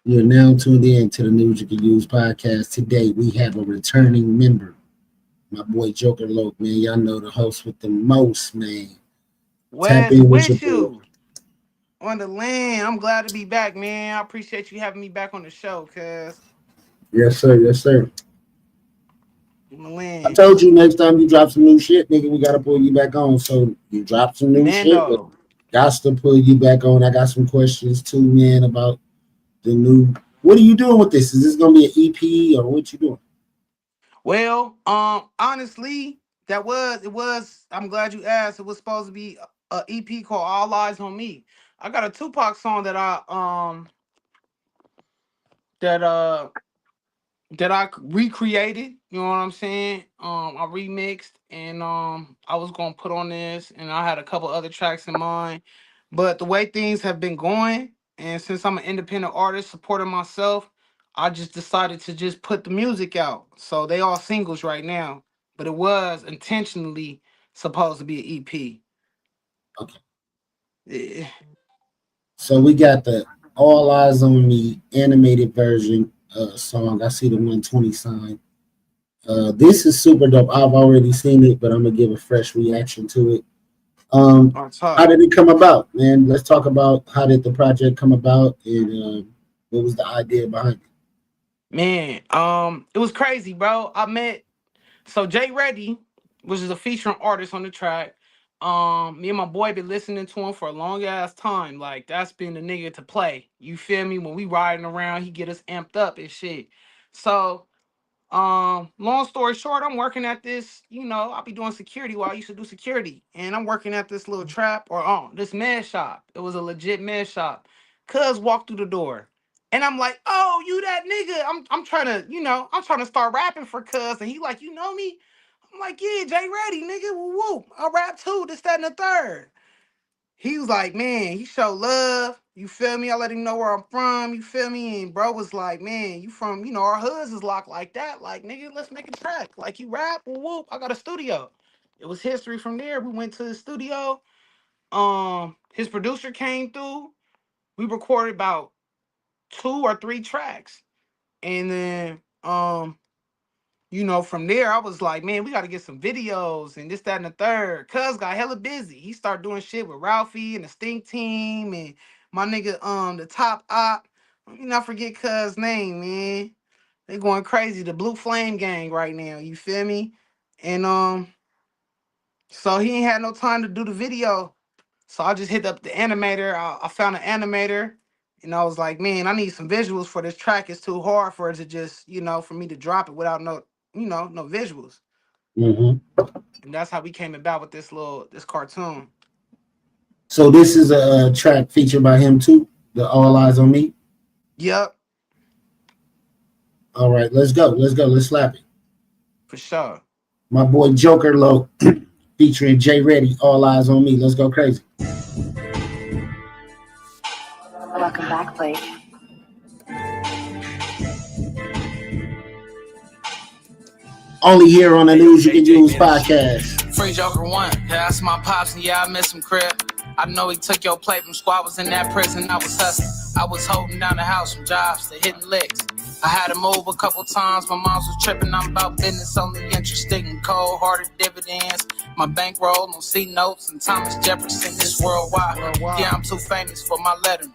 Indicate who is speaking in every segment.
Speaker 1: You're now tuned in to the News You Can Use podcast. Today we have a returning member, my boy Joker Loke, man. Y'all know the host with the most, man. Tap
Speaker 2: Wes
Speaker 1: in with your
Speaker 2: with
Speaker 1: boy.
Speaker 2: you on the land. I'm glad to be back, man. I appreciate you having me back on the show, cuz
Speaker 1: Yes, sir. Yes, sir.
Speaker 2: on the
Speaker 1: I
Speaker 2: land.
Speaker 1: told you next time you drop some new shit, nigga, we gotta pull you back on. So you drop some new shit, but
Speaker 2: Mando.
Speaker 1: got to pull you back on. I got some questions too, man, about the new. What are you doing with this? Is this gonna be an EP or what you doing?
Speaker 2: Well, honestly, I'm glad you asked. It was supposed to be a EP called All Eyes on Me. I got a Tupac song that that I recreated. You know what I'm saying? I remixed and I was gonna put on this, and I had a couple other tracks in mind. But the way things have been going, and since I'm an independent artist supporting myself, I just decided to just put the music out. So they all singles right now, but it was intentionally supposed to be an EP.
Speaker 1: Okay.
Speaker 2: Eh,
Speaker 1: So we got the All Eyes on Me animated version song. I see the 120 sign. This is super dope. I've already seen it, but I'm gonna give a fresh reaction to it.
Speaker 2: on
Speaker 1: How
Speaker 2: top.
Speaker 1: did it come about, man? Let's talk about how did the project come about and what was the idea behind it.
Speaker 2: Man, it was crazy, bro. I met Jay Reddy, which is a featuring artist on the track. Me and my boy been listening to him for a long ass time. Like that's been the nigga to play. You feel me? When we riding around, he get us amped up and shit. So long story short, I'm working at this, I'll be doing security while I used to do security. And I'm working at this little trap or this med shop. It was a legit med shop. Cuz walked through the door. And I'm like, oh, you that nigga. I'm trying to, I'm trying to start rapping for Cuz. And he like, you know me? I'm like, yeah, Jay Reddy, nigga. Woo woo. I rap too, this, that, and the third. He was like, man, he showed love. You feel me? I let him know where I'm from. You feel me? And bro was like, man, you from, our hoods is locked like that. Like, nigga, let's make a track. Like, you rap, whoop, whoop. I got a studio. It was history from there. We went to the studio. His producer came through. We recorded about 2 or 3 tracks. And then from there, I was like, man, we got to get some videos and this, that, and the third. Cuz got hella busy. He started doing shit with Ralphie and the Stink Team and my nigga, the Top Op. Let me not forget Cuz name, man. They going crazy. The Blue Flame Gang right now. You feel me? And so he ain't had no time to do the video. So I just hit up the animator. I found an animator. And I was like, man, I need some visuals for this track. It's too hard for it to just, for me to drop it without no visuals.
Speaker 1: Hmm.
Speaker 2: And that's how we came about with this cartoon.
Speaker 1: So this is a track featured by him too. The All Eyes on Me.
Speaker 2: Yep,
Speaker 1: All right, let's go. Let's go. Let's slap it.
Speaker 2: for sure.
Speaker 1: My boy Joker Low featuring Jay Reddy. All Eyes on Me. Let's go crazy.
Speaker 3: Welcome back, Blake.
Speaker 1: Only here on the News You Can Use podcast.
Speaker 4: Free Joker 1, yeah, that's my pops, and yeah, I miss him, crib. I know he took your plate from squad, was in that prison, I was hustling. I was holding down the house from jobs to hitting licks. I had to move a couple times, my moms was tripping, I'm about business, only interested in cold-hearted dividends. My bankroll, no C-notes, and Thomas Jefferson, this worldwide. Yeah, I'm too famous for my letterman.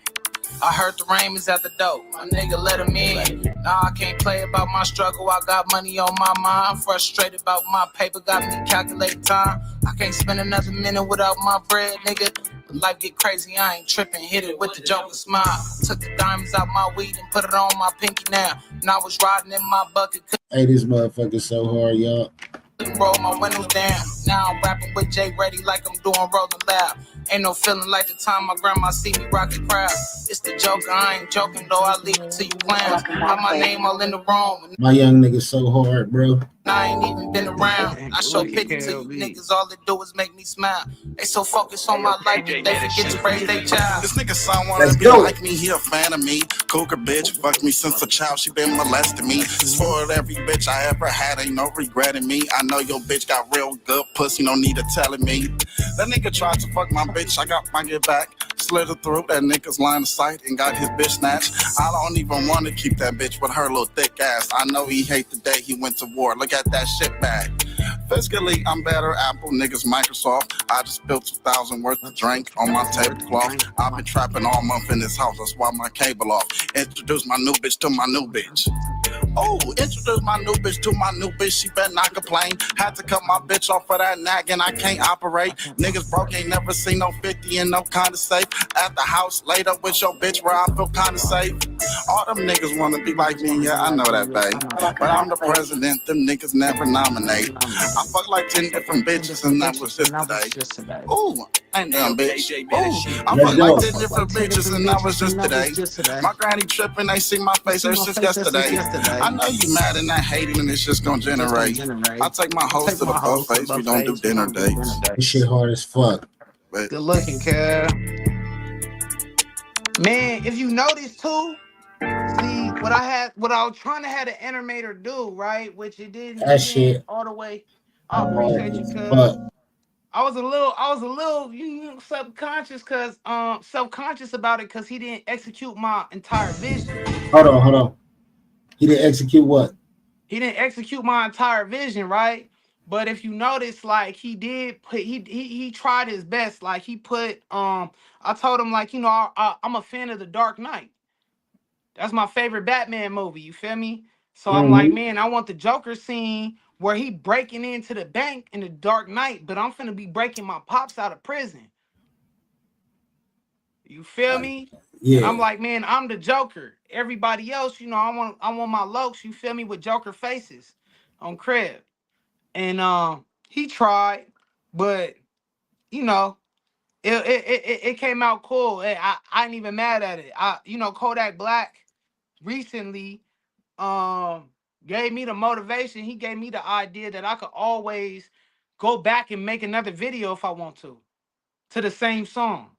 Speaker 4: I heard the rain is at the door. My nigga let him in. Nah, I can't play about my struggle. I got money on my mind. Frustrated about my paper. Got me calculate time. I can't spend another minute without my bread, nigga. But life get crazy. I ain't tripping. Hit it with the Joker smile. Took the diamonds out my weed and put it on my pinky now. And I was riding in my bucket.
Speaker 1: Hey, this motherfucker so hard, y'all.
Speaker 4: Roll my windows down. Now I'm rapping with Jay Reddy like I'm doing Rolling Loud. Ain't no feeling like the time my grandma see me rockin' crowd. It's the Joker, I ain't joking though, I leave it to you clowns. Have my name all in the room.
Speaker 1: My young nigga so hard, bro.
Speaker 4: I ain't even been around. I show pity to you niggas, all they do is make me smile. They so focused on my life that they forget to raise their child.
Speaker 5: This nigga son wanna be like me, he a fan of me. Cougar bitch, fucked me since a child, she been molesting me. Spoiled every bitch I ever had, ain't no regretting me. I know your bitch got real good pussy, no need of telling me. That nigga tried to fuck my bitch, I got my get back. Slithered through that nigga's line of sight and got his bitch snatched. I don't even want to keep that bitch with her little thick ass. I know he hate the day he went to war. Look at that shit bag. Fiscally, I'm better. Apple niggas, Microsoft. I just spilled 2,000 worth of drink on my tablecloth. I've been trapping all month in this house. That's why my cable off. Introduce my new bitch to my new bitch. Oh, introduce my new bitch to my new bitch. She better not complain. Had to cut my bitch off for that nag and I can't operate. Niggas broke, ain't never seen no 50 and no kinda safe. At the house, laid up with your bitch where I feel kinda safe. All them niggas wanna be like me, yeah, I know that, babe. But I'm the president, them niggas never nominate. I fuck like 10 different bitches and that was just today. Ooh, ain't damn bitch. Ooh, I fuck like 10 different bitches and that was just today. My granny tripping, they see my face, it's just yesterday. I know you mad and not hating and it's just gonna generate. I take my hoes to the buffet, we don't do dinner dates.
Speaker 1: This shit hard as fuck.
Speaker 2: Good looking, Kev. Man, if you notice too, see what I was trying to have the animator do, right? Which it didn't.
Speaker 1: That shit
Speaker 2: all the way. I appreciate you, Kev.
Speaker 1: But
Speaker 2: I was a little subconscious self-conscious about it because he didn't execute my entire vision.
Speaker 1: hold on. He didn't execute what?
Speaker 2: He didn't execute my entire vision, right? But if you notice, like he did put he tried his best. Like he put I told him like, you know, I'm a fan of The Dark Knight. That's my favorite Batman movie. You feel me? So I'm like, man, I want the Joker scene where he breaking into the bank in The Dark Knight, but I'm finna be breaking my pops out of prison. You feel me?
Speaker 1: Yeah.
Speaker 2: And I'm like, man, I'm the Joker. Everybody else, you know, I want my lokes, you feel me, with Joker faces on Crib. And he tried, but you know, it came out cool. I ain't even mad at it. You know, Kodak Black recently gave me the motivation. He gave me the idea that I could always go back and make another video if I want to the same song.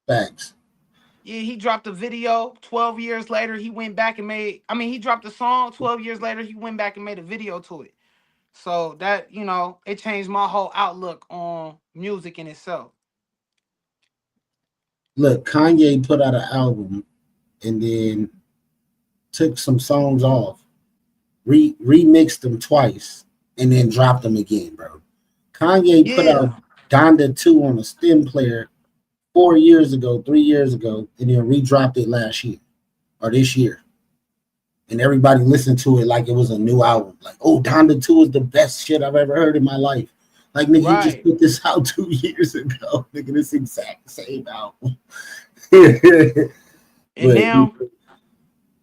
Speaker 1: Facts.
Speaker 2: Yeah, he dropped a video 12 years later. He went back and he dropped a song 12 years later. He went back and made a video to it. So that, you know, it changed my whole outlook on music in itself.
Speaker 1: Look, Kanye put out an album and then took some songs off, remixed them twice, and then dropped them again, bro. Kanye put out Donda 2 on a stem player 3 years ago, and then redropped it last year or this year. And everybody listened to it like it was a new album. Like, oh, Donda 2 is the best shit I've ever heard in my life. Like, nigga, you just put this out 2 years ago. Nigga, this exact same album.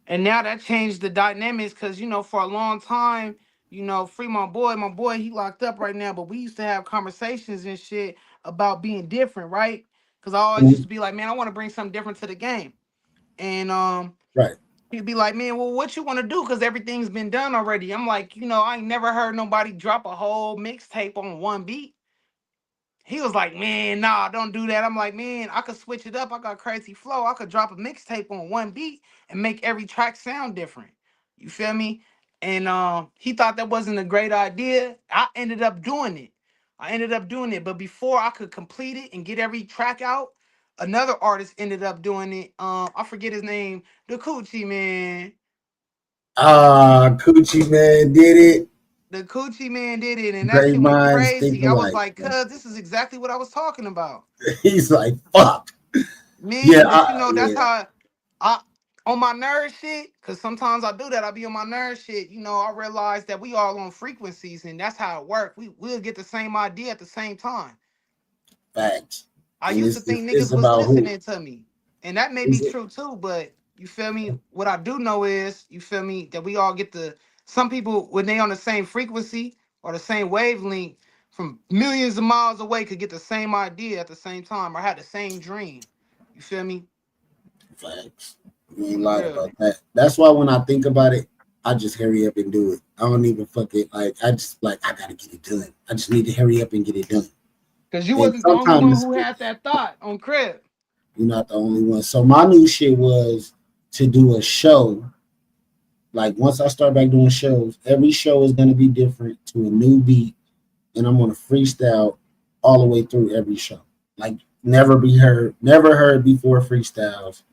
Speaker 2: And now that changed the dynamics because, you know, for a long time, you know, free my boy, he locked up right now, but we used to have conversations and shit about being different, right? Because I always used to be like, man, I want to bring something different to the game. And
Speaker 1: right.
Speaker 2: He'd be like, man, well, what you want to do? Because everything's been done already. I'm like, you know, I ain't never heard nobody drop a whole mixtape on one beat. He was like, man, nah, don't do that. I'm like, man, I could switch it up. I got crazy flow. I could drop a mixtape on one beat and make every track sound different. You feel me? And he thought that wasn't a great idea. I ended up doing it. But before I could complete it and get every track out, another artist ended up doing it. I forget his name. The Coochie Man.
Speaker 1: Coochie Man did it.
Speaker 2: The Coochie Man did it, and that shit went crazy. I was like, cuz this is exactly what I was talking about.
Speaker 1: He's like, fuck.
Speaker 2: Man, yeah, you know, that's how I on my nerd shit, because sometimes I do that. I be on my nerd shit. You know, I realize that we all on frequencies, and that's how it works. We'll get the same idea at the same time.
Speaker 1: Facts.
Speaker 2: I used to think niggas was listening to me, and that may be true too, but you feel me? What I do know is, you feel me, that we all get some people, when they on the same frequency or the same wavelength from millions of miles away, could get the same idea at the same time or have the same dream. You feel me?
Speaker 1: Facts. You ain't lying about that. That's why when I think about it, I just hurry up and do it. I don't even fuck it. Like, I gotta get it done. I just need to hurry up and get it done.
Speaker 2: Because you wasn't the only one who had that thought on Crib.
Speaker 1: You're not the only one. So my new shit was to do a show. Like, once I start back doing shows, every show is going to be different to a new beat, and I'm going to freestyle all the way through every show. Like, never heard before freestyles,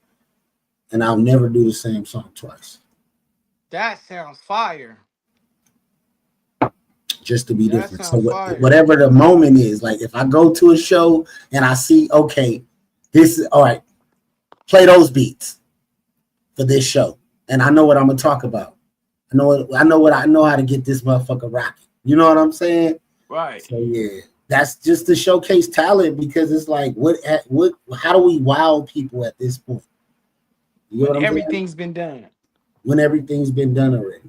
Speaker 1: and I'll never do the same song twice.
Speaker 2: That sounds fire.
Speaker 1: Just to be
Speaker 2: That
Speaker 1: different. So
Speaker 2: sounds fire.
Speaker 1: whatever the moment is, like if I go to a show and I see, okay, this is all right, play those beats for this show, and I know what I'm gonna talk about. I know how to get this motherfucker rocking. You know what I'm saying?
Speaker 2: Right.
Speaker 1: So yeah, that's just to showcase talent, because it's like, how do we wow people at this point? You know what I'm saying?
Speaker 2: Everything's been done.
Speaker 1: When everything's been done already.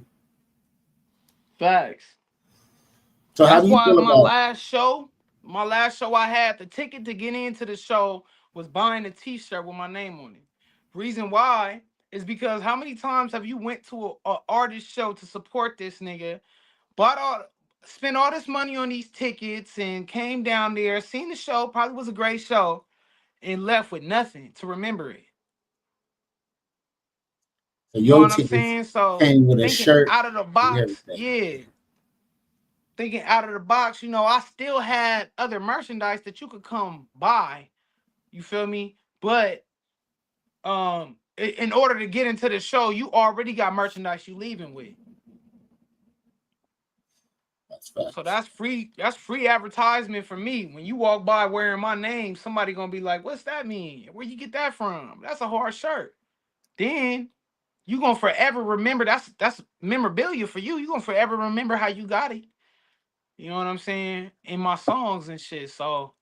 Speaker 2: Facts.
Speaker 1: So how
Speaker 2: That's
Speaker 1: do you
Speaker 2: why
Speaker 1: feel
Speaker 2: my
Speaker 1: about
Speaker 2: last show I had, the ticket to get into the show was buying a t-shirt with my name on it. Reason why is because how many times have you went to a artist show to support this nigga, spent all this money on these tickets and came down there, seen the show, probably was a great show, and left with nothing to remember it.
Speaker 1: So
Speaker 2: You know what I'm saying? So
Speaker 1: came with a
Speaker 2: thinking
Speaker 1: shirt
Speaker 2: out of the
Speaker 1: and
Speaker 2: box,
Speaker 1: everything.
Speaker 2: yeah. Thinking out of the box, you know, I still had other merchandise that you could come buy. You feel me? But in order to get into the show, you already got merchandise you leaving with.
Speaker 1: That's facts.
Speaker 2: So that's free advertisement for me. When you walk by wearing my name, somebody gonna be like, what's that mean? Where you get that from? That's a hard shirt. Then you gonna forever remember, that's memorabilia for you. You gonna forever remember how you got it. You know what I'm saying? In my songs and shit. So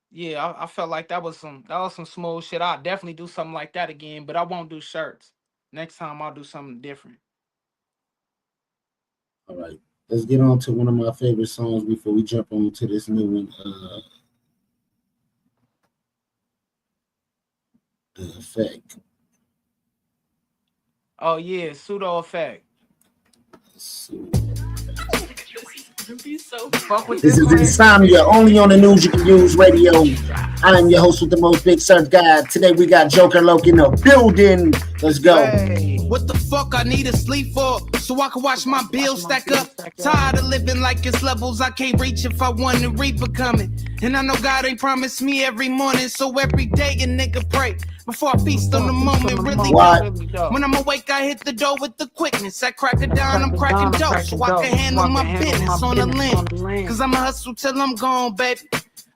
Speaker 2: yeah, I felt like that was some smooth shit. I'll definitely do something like that again, but I won't do shirts. Next time I'll do something different.
Speaker 1: All right. Let's get on to one of my favorite songs before we jump on to this new one. The Effect.
Speaker 2: Oh yeah, Pseudo Effect. Fuck with
Speaker 1: This is
Speaker 2: man.
Speaker 1: Insomnia, only on the News You Can Use radio. I am your host with the most, Big Surf God. Today we got Joker Loke in the building. Let's go.
Speaker 2: Hey.
Speaker 4: What the fuck I need to sleep for? So I can watch my bills stack up. Tired of living like it's levels I can't reach if I want to reaper coming. And I know God ain't promised me every morning, so every day a nigga pray. Before I feast on the moment, really
Speaker 1: What?
Speaker 4: when I'm awake, I hit the door with the quickness. I crack it down, I'm cracking dope, so I can handle my business on the limb. Cause I'ma hustle till I'm gone, baby.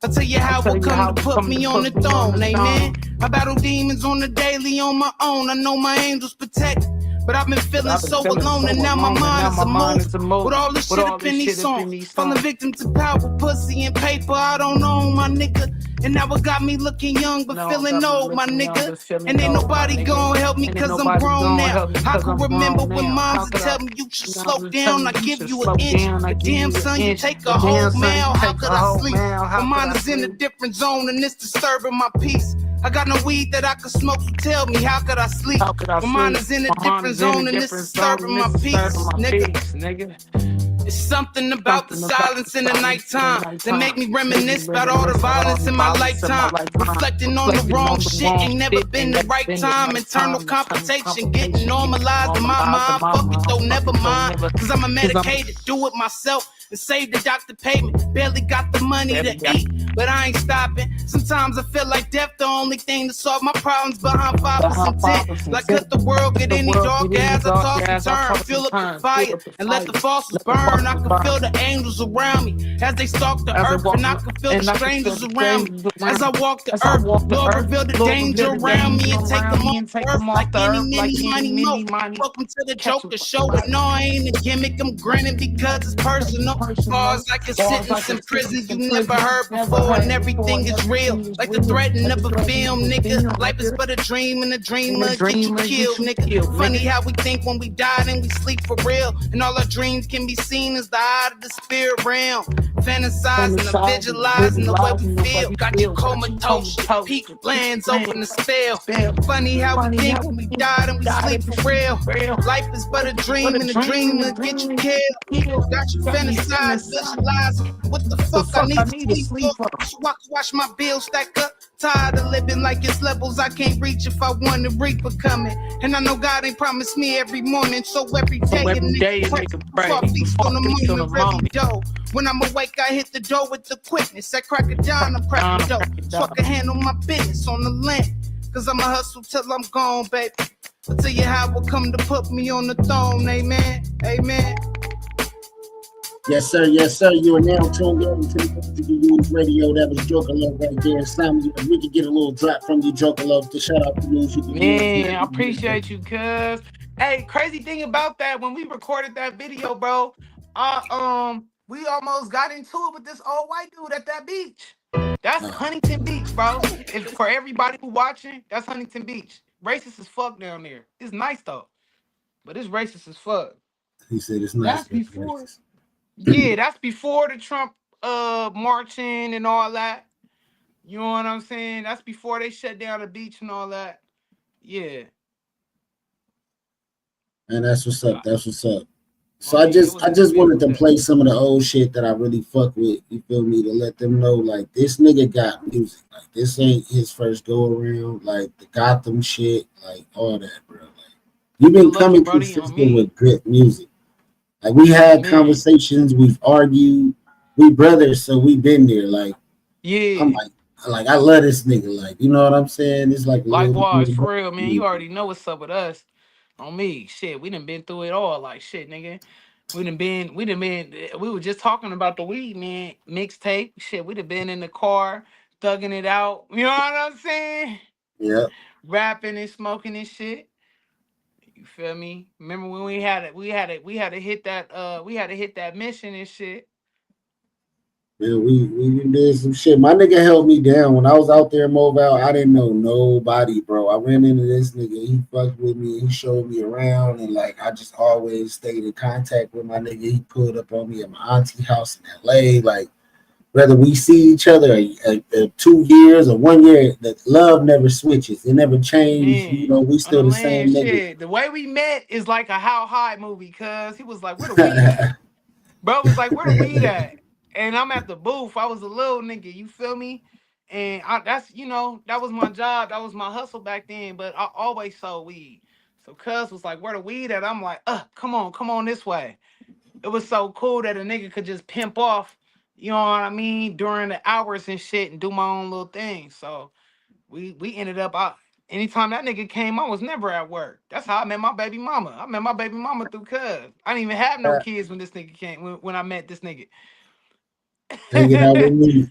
Speaker 4: I'll tell you how it come to put me on the throne, amen. I battle demons on the daily on my own. I know my angels protect, but I've been feeling so alone, and now my mind is a move. With all this shit up in these songs, falling victim to power, pussy, and paper. I don't know, my nigga. And now it got me looking young, but feeling old, my nigga. And ain't nobody gonna help me, cause I'm grown now. I can remember when moms would tell me you should slow down. I give you an inch, but damn son, you take a whole mile. How could I sleep? My mind is in a different zone, and it's disturbing my peace. I got no weed that I could smoke, so tell me, how could I sleep? My mind is in a different zone, and it's disturbing my peace, nigga. It's something about the silence in the nighttime that make me reminisce about all the violence in my lifetime. Reflecting on the wrong shit, ain't never been the right time. Internal confrontation getting normalized in my mind. Fuck it though, never mind. Cause I'm a medicated, do it myself and save the doctor payment. Barely got the money to eat, but I ain't stopping. Sometimes I feel like death the only thing to solve my problems behind 5% tent. Like could the world get any darker as I toss and turn? Fill up the fire and let the fossils burn. I can feel the angels around me as they stalk the earth, and I can feel the strangers around me as I walk the earth. Lord, reveal the danger around me and take them off the earth like any money. Welcome to the Joker show. No, I ain't a gimmick. I'm grinning because it's personal. Bars like a sentence in prison you never heard before, and everything is real, like the threatening of a film, nigga. Life is but a dream, and a dreamer get you killed, nigga. Funny how we think when we die and we sleep for real, and all our dreams can be seen as the eye of the spirit realm. Fantasizing and visualizing the way we feel, got you comatose, peak lands open the spell. Funny how we think when we die and we sleep for real. Life is but a dream, and a dreamer get you killed. Got you fantasizing, visualizing what the fuck I need to sleep for, so I can watch my bills stack up. Tired of living like it's levels I can't reach if I want to reaper coming. And I know God ain't promised me every morning, so every day a nigga pray. Before I feast on the moon, really dope. When I'm awake, I hit the door with the quickness. At crack of dawn, I'm cracking dope. So I can handle my business on the land. Cause I'ma hustle till I'm gone, baby. I'll tell you how it will come to put me on the throne, amen, amen.
Speaker 1: Yes, sir. Yes, sir. You are now tuned in to the Radio. That was Joker Love right there. Simon, we could get a little drop from you, Joker Love, to shout out the news.
Speaker 2: Man, I appreciate you, cuz. Hey, crazy thing about that, when we recorded that video, bro, we almost got into it with this old white dude at that beach. That's Huntington Beach, bro. If for everybody who watching, that's Huntington Beach. Racist as fuck down there. It's nice though, but it's racist as fuck.
Speaker 1: He said it's nice.
Speaker 2: That's before. Yeah, that's before the Trump marching and all that. You know what I'm saying? That's before they shut down the beach and all that. Yeah.
Speaker 1: And that's what's up. That's what's up. So I just wanted to play some of the old shit that I really fuck with. You feel me? To let them know, like, this nigga got music. Like, this ain't his first go around. Like the Gotham shit, like all that, bro. Like, you've been coming consistent with good music. Like, we had conversations, we've argued, we brothers, so we've been there. Like,
Speaker 2: yeah,
Speaker 1: I'm like I love this nigga. Like, you know what I'm saying? It's like
Speaker 2: likewise, for real, man. You already know what's up with us. On me, shit, we done been through it all. Like, shit, nigga. We were just talking about the weed, man, mixtape. Shit, we'd have been in the car, thugging it out. You know what I'm saying?
Speaker 1: Yeah.
Speaker 2: Rapping and smoking and shit. You feel me? Remember when we had to hit that mission and shit.
Speaker 1: Man, we did some shit. My nigga held me down when I was out there in Mobile. I didn't know nobody, bro. I ran into this nigga. He fucked with me. He showed me around, and like I just always stayed in contact with my nigga. He pulled up on me at my auntie house in LA. Like, whether we see each other 2 years or 1 year, the love never switches. It never changes.
Speaker 2: Man,
Speaker 1: you know, we still the same nigga.
Speaker 2: Shit. The way we met is like a How High movie, cuz he was like, where the weed at? Bro was like, where the weed at? And I'm at the booth. I was a little nigga, you feel me? And that was my job. That was my hustle back then. But I always sold weed. So cuz was like, where the weed at? I'm like, come on this way. It was so cool that a nigga could just pimp off, you know what I mean, during the hours and shit and do my own little thing. So we ended up anytime that nigga came, I was never at work. That's how I met my baby mama. I met my baby mama through cuz. I didn't even have no kids when this nigga came, when I met this nigga.
Speaker 1: Hanging out with me.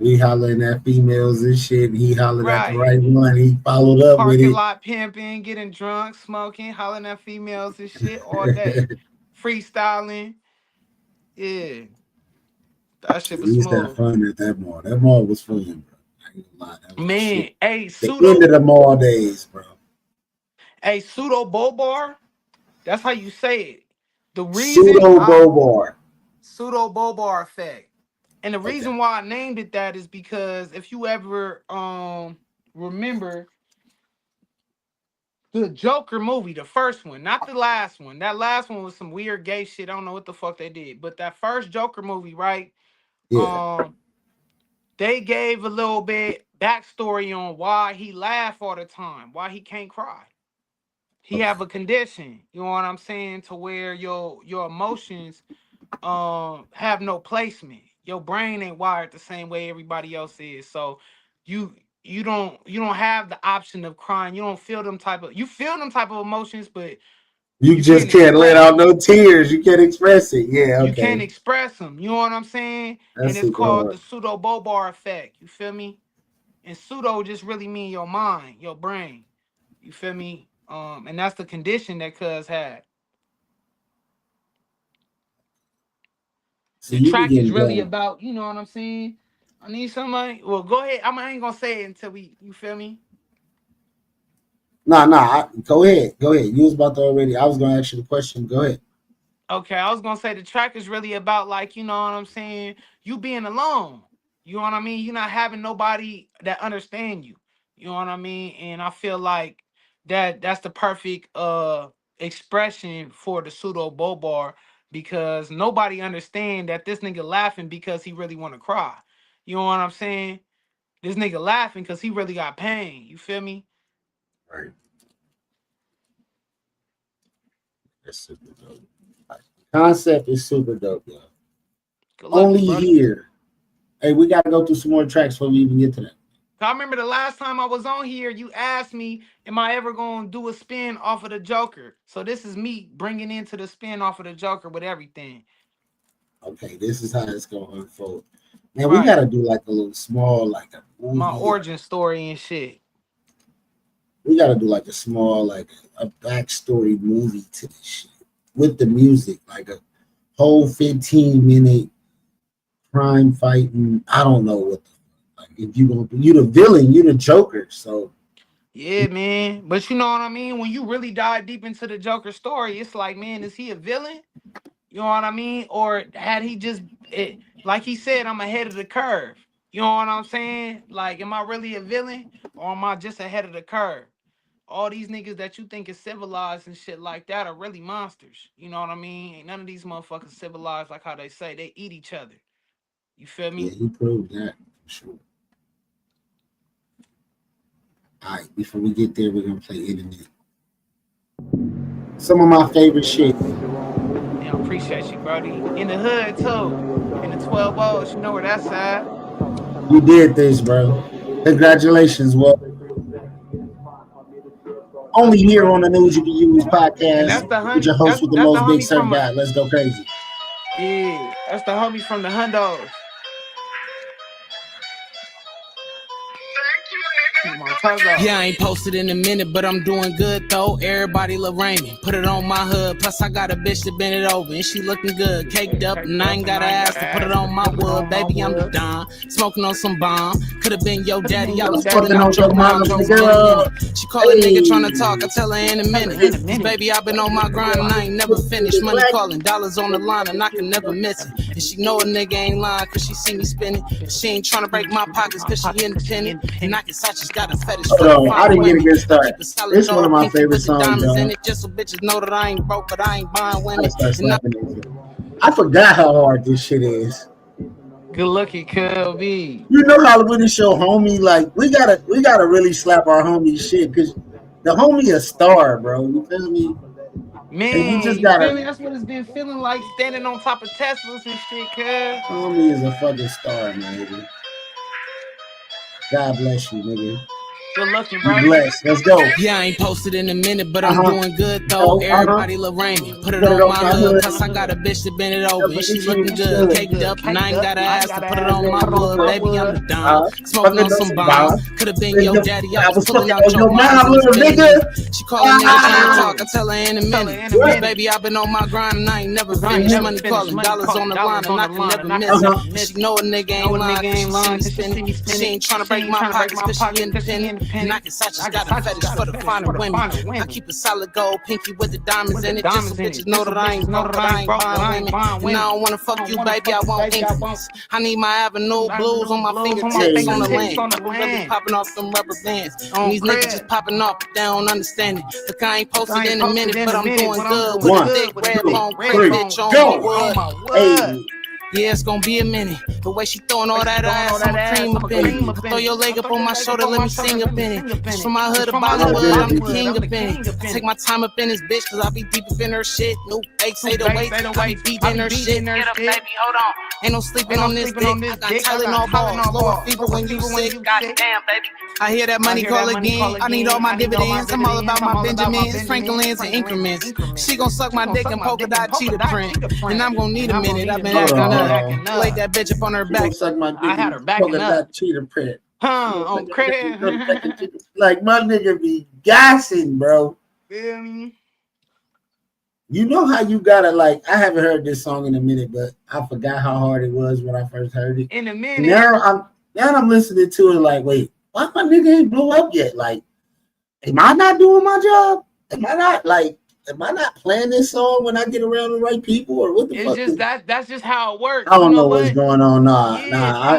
Speaker 1: We hollering at females and shit. He hollered at the right one. He followed up with it.
Speaker 2: Parking lot pimping, getting drunk, smoking, hollering at females and shit all day. Freestyling. Yeah. That shit was smooth.
Speaker 1: We used to have fun at that mall. That mall was fun, bro. I ain't gonna lie. That was
Speaker 2: man, hey,
Speaker 1: the end of the mall days, bro.
Speaker 2: Hey, Pseudo Bobar. That's how you say it. The reason Pseudo Bobar effect. And the reason why I named it that is because if you ever remember the Joker movie, the first one, not the last one. That last one was some weird gay shit. I don't know what the fuck they did. But that first Joker movie, right?
Speaker 1: Yeah.
Speaker 2: They gave a little bit backstory on why he laugh all the time, why he can't cry. He have a condition, you know what I'm saying, to where your emotions have no placement. Your brain ain't wired the same way everybody else is. So you don't have the option of crying. You don't feel them type of emotions, but
Speaker 1: you just can't let out no tears. You can't express it. Yeah, okay.
Speaker 2: You can't express them. You know what I'm saying? And it's called the Pseudo Bobar effect. You feel me? And pseudo just really mean your mind, your brain. You feel me? And that's the condition that cuz had. The track is really about, you know what I'm saying? I need somebody. Well, go ahead. I ain't gonna say it until you feel me?
Speaker 1: Nah. Go ahead. You was about to already. I was gonna ask you the question. Go ahead.
Speaker 2: Okay, I was gonna say the track is really about, like, you know what I'm saying? You being alone. You know what I mean? You're not having nobody that understand you. You know what I mean? And I feel like that's the perfect expression for the Pseudo Bobar, because nobody understand that this nigga laughing because he really want to cry. You know what I'm saying? This nigga laughing because he really got pain. You feel me?
Speaker 1: Right. That's super dope. Concept is super dope, yo.
Speaker 2: Good luck,
Speaker 1: Only
Speaker 2: buddy.
Speaker 1: here. Hey, we gotta go through some more tracks before we even get to that.
Speaker 2: I remember the last time I was on here, you asked me, am I ever going to do a spin off of the Joker? So this is me bringing into the spin off of the Joker with everything.
Speaker 1: Okay, this is how it's gonna unfold. Man, we gotta do like a little small, like a movie.
Speaker 2: My origin story and shit.
Speaker 1: We gotta do like a small, like a backstory movie to this shit with the music, like a whole 15-minute crime fighting. I don't know what the like if you gonna you the villain, you the Joker. So
Speaker 2: yeah, man. But you know what I mean? When you really dive deep into the Joker story, it's like, man, is he a villain? You know what I mean? Or had he just like he said, I'm ahead of the curve. You know what I'm saying? Like, am I really a villain or am I just ahead of the curve? All these niggas that you think is civilized and shit like that are really monsters. You know what I mean? Ain't none of these motherfuckers civilized like how they say. They eat each other. You feel me?
Speaker 1: yeah, he proved that for sure. All right, before we get there, we're gonna play Internet. Some of my favorite shit.
Speaker 2: Yeah, I appreciate you, Brody. In the hood too. In the 12 O's, you know where that's at.
Speaker 1: You did this, bro. Congratulations, well. Only here on the News You Can Use podcast.
Speaker 2: That's the honey.
Speaker 1: With your host with the
Speaker 2: That's
Speaker 1: most
Speaker 2: the
Speaker 1: big
Speaker 2: homie
Speaker 1: surf
Speaker 2: from
Speaker 1: guy. Let's go crazy.
Speaker 2: Yeah, that's the homie from the Hundos.
Speaker 4: Yeah, I ain't posted in a minute, but I'm doing good though. Everybody love Raymond. Put it on my hood. Plus, I got a bitch that bend it over and she looking good. Caked up, and I ain't got to ask to put it on my wood. Baby, I'm the Don. Smoking on some bomb. Could have been your daddy. I was pulling out your mom. She call a nigga trying to talk. I tell her in a minute. Baby, I've been on my grind and I ain't never finished. Money calling, dollars on the line, and I can never miss it. And she know a nigga ain't lying cause she see me spinning. She ain't trying to break my pockets cause she independent. And I guess I just got a fetish for
Speaker 1: the I didn't get a good start. It's one of my favorite songs, y'all.
Speaker 4: In it just so bitches know that I ain't broke, but I ain't buying women.
Speaker 1: I forgot how hard this shit is.
Speaker 2: Good lucky, Cubby.
Speaker 1: You know how when it's your homie, like we gotta really slap our homie shit because the homie a star, bro. You feel me?
Speaker 2: Man, you just gotta. Feel me? That's what it's been feeling like standing on top of Teslas and shit, cuz.
Speaker 1: Homie is a fucking star, man. God bless you, nigga.
Speaker 2: Good looking, bro.
Speaker 1: Bless. Let's go.
Speaker 4: Yeah, I ain't posted in a minute, but I'm doing good though. Everybody love Raymond. Put it on my hood. Plus, I got a bitch that bend it over and she looking good. Caked up, and I ain't got to ask to put it on my hood. Baby, I'm the Don. Smoking on some bombs. Could have been your daddy. I was pulling out your mom, little nigga. She call a nigga trying to talk. I tell her in a minute. Baby, I've been on my grind and I ain't never finished. Money calling, dollars on the line, and I can never miss it. She know a nigga ain't lying cause she see me spinning. She ain't trying to break my pockets cause she independent. And I guess I just got a fetish for the finer women. I keep a solid gold pinky with the diamonds in it. Just so bitches know that I ain't broke, but I ain't buying women. And I don't wanna fuck you, baby, I want increments. I need my Avenue blues on my fingertips on the land. I'm really popping off them rubber bands. And these niggas just popping off, they don't understand it. Look, I ain't posted in a minute, but I'm doing good. With a thick red bone, great bitch on my wood. Yeah, it's gonna be a minute. The way she throwing all that ass, I'm a cream up in it. Throw your leg up on my shoulder, let me sing up in it. Just from my hood to Bollywood, I'm the king up in it. I take my time up in this bitch, cause I be deep up in her shit. New 808, I be deep in her shit. Get up, baby, hold on. Ain't no sleeping on this dick. I got Tylenol balls, lower fever when you sick. Goddamn, baby. I hear that money call again. I need all my dividends. I'm all about my Benjamins, Franklins, and increments. She gon' suck my dick and polka dot cheetah print. And I'm gon' need a minute. I've been acting up. Laid that bitch up on her back.
Speaker 2: I had her backing up.
Speaker 1: Cheetah print.
Speaker 2: On credit.
Speaker 1: Like my nigga be gassing, bro.
Speaker 2: Feel me?
Speaker 1: You know how you gotta like. I haven't heard this song in a minute, but I forgot how hard it was when I first heard it.
Speaker 2: In a minute.
Speaker 1: Now I'm listening to it like, wait, why my nigga ain't blew up yet? Like, am I not doing my job? Am I not playing this song when I get around the right people, or what the fuck?
Speaker 2: It's just that's just how it works.
Speaker 1: I don't know what's going on. Nah.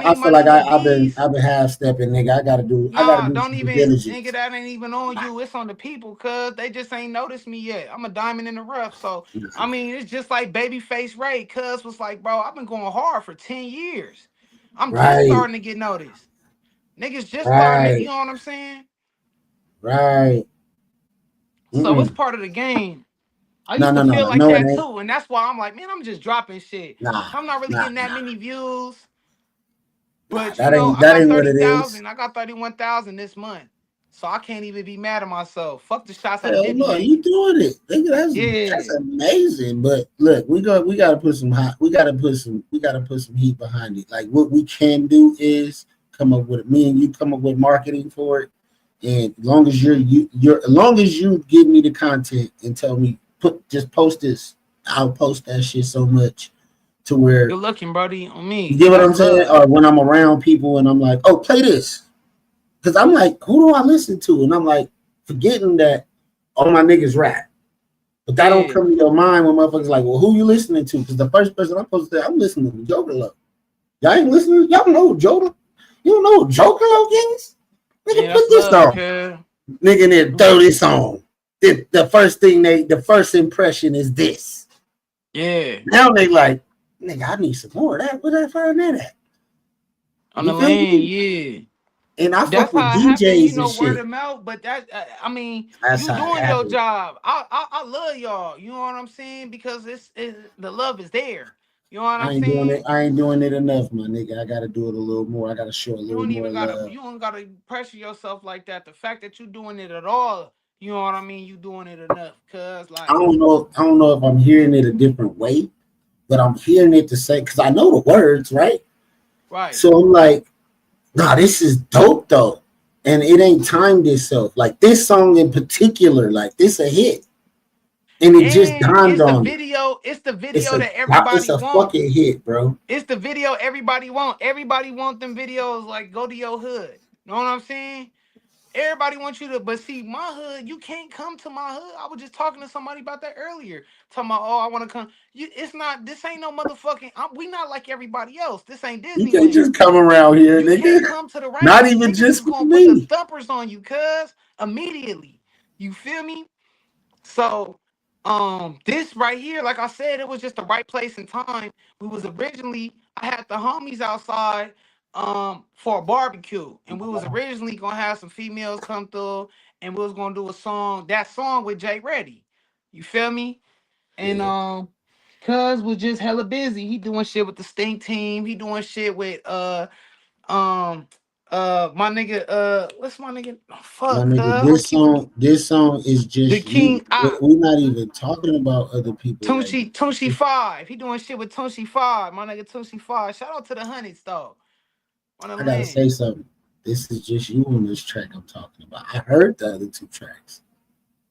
Speaker 1: I feel like I've been half stepping, nigga. I gotta do. Don't even nigga.
Speaker 2: That ain't even on you. It's on the people, cause they just ain't noticed me yet. I'm a diamond in the rough. So I mean, it's just like Babyface Ray. Cuz was like, bro, I've been going hard for 10 years. I'm just starting to get noticed. Niggas just starting. You know what I'm saying?
Speaker 1: Right.
Speaker 2: So it's part of the game. I
Speaker 1: No,
Speaker 2: used
Speaker 1: no,
Speaker 2: to
Speaker 1: no,
Speaker 2: feel like
Speaker 1: no, it
Speaker 2: that
Speaker 1: ain't.
Speaker 2: too, and that's why I'm like, man, I'm just dropping shit.
Speaker 1: Nah,
Speaker 2: So I'm not really
Speaker 1: nah,
Speaker 2: getting that
Speaker 1: nah,
Speaker 2: many views.
Speaker 1: nah.
Speaker 2: But you know, I
Speaker 1: That
Speaker 2: got
Speaker 1: ain't what it is.
Speaker 2: 30,000. I got 31,000 this month, so I can't even be mad at myself. Fuck the shots I
Speaker 1: Hell
Speaker 2: did be
Speaker 1: no, you
Speaker 2: making.
Speaker 1: doing it. Nigga, that's
Speaker 2: Yeah,
Speaker 1: amazing. But look, we gotta put some hot we gotta put some heat behind it. Like what we can do is come up with me and you come up with marketing for it. And as long as as long as you give me the content and tell me just post this, I'll post that shit so much to where
Speaker 2: good looking, Brody, on
Speaker 1: you
Speaker 2: me.
Speaker 1: get what
Speaker 2: That's
Speaker 1: I'm saying?
Speaker 2: love.
Speaker 1: Or when I'm around people and I'm like, oh, play this. Because I'm like, who do I listen to? And I'm like, forgetting that all my niggas rap. But that don't
Speaker 2: Yeah,
Speaker 1: come to your mind when motherfuckers like, well, who you listening to? Because the first person I'm supposed to say, I'm listening to Joker Love. Y'all ain't listening? Y'all know Joker? You don't know who Joker Love is? Nigga,
Speaker 2: yeah,
Speaker 1: put
Speaker 2: that's
Speaker 1: this
Speaker 2: love,
Speaker 1: on.
Speaker 2: cuz.
Speaker 1: Nigga, then throw this on. The first impression is this.
Speaker 2: Yeah,
Speaker 1: Now they like, nigga, I need some more of that. Where did I find that at?
Speaker 2: on the
Speaker 1: You feel
Speaker 2: lane,
Speaker 1: me?
Speaker 2: yeah.
Speaker 1: And I fuck
Speaker 2: That's
Speaker 1: with
Speaker 2: how it happened,
Speaker 1: DJs and
Speaker 2: word
Speaker 1: shit.
Speaker 2: of mouth. But that, I mean,
Speaker 1: That's
Speaker 2: you
Speaker 1: how it
Speaker 2: doing your
Speaker 1: happens.
Speaker 2: job. I love y'all. You know what I'm saying? Because the love is there. You know what I'm
Speaker 1: I ain't doing it.
Speaker 2: saying?
Speaker 1: I ain't doing it enough, my nigga. I gotta do it a little more. I gotta show a
Speaker 2: You
Speaker 1: little
Speaker 2: don't
Speaker 1: more
Speaker 2: even gotta.
Speaker 1: love.
Speaker 2: You don't gotta pressure yourself like that. The fact that you doing it at all, you know what I mean? You doing it enough, cause like,
Speaker 1: I don't know if I'm hearing it a different way, but I'm hearing it the same because I know the words, right?
Speaker 2: right.
Speaker 1: So I'm like, nah, this is dope though. And it ain't timed itself. Like this song in particular, like this a hit. And it just
Speaker 2: And
Speaker 1: dawned
Speaker 2: it's the
Speaker 1: on me.
Speaker 2: video. It's the video that
Speaker 1: It's
Speaker 2: everybody
Speaker 1: a
Speaker 2: want.
Speaker 1: fucking hit, bro.
Speaker 2: It's the video everybody want. Everybody want them videos like go to your hood. Know what I'm saying? Everybody wants you to, but see, my hood, you can't come to my hood. I was just talking to somebody about that earlier. Talking about, oh, I want to come. It's not, this ain't no motherfucking, we not like everybody else. This ain't
Speaker 1: You can't
Speaker 2: Disneyland.
Speaker 1: just come around here,
Speaker 2: You can't
Speaker 1: nigga.
Speaker 2: come to the
Speaker 1: Not
Speaker 2: range.
Speaker 1: even
Speaker 2: Niggas is
Speaker 1: just with
Speaker 2: gonna put the
Speaker 1: me.
Speaker 2: thumpers on you, cuz, immediately. You feel me? So, this right here, like I said, it was just the right place and time. We was originally, I had the homies outside, for a barbecue, and we was originally gonna have some females come through, and we was gonna do that song with Jay Reddy. You feel me? And
Speaker 1: Yeah.
Speaker 2: Cuz was just hella busy. He doing shit with the Stink Team. He doing shit with um my nigga what's my nigga? Oh,
Speaker 1: My
Speaker 2: fuck, cuz
Speaker 1: nigga,
Speaker 2: I keep forgetting.
Speaker 1: this song is
Speaker 2: The
Speaker 1: just you.
Speaker 2: King Op.
Speaker 1: We're not even talking about other people right
Speaker 2: Tunchi
Speaker 1: now.
Speaker 2: 5. He doing shit with Tunchi 5. My nigga Tunchi 5. Shout out to the Hundreds though. On the
Speaker 1: I gotta say
Speaker 2: land.
Speaker 1: something. This is just you on this track I'm talking about. I heard the other two tracks.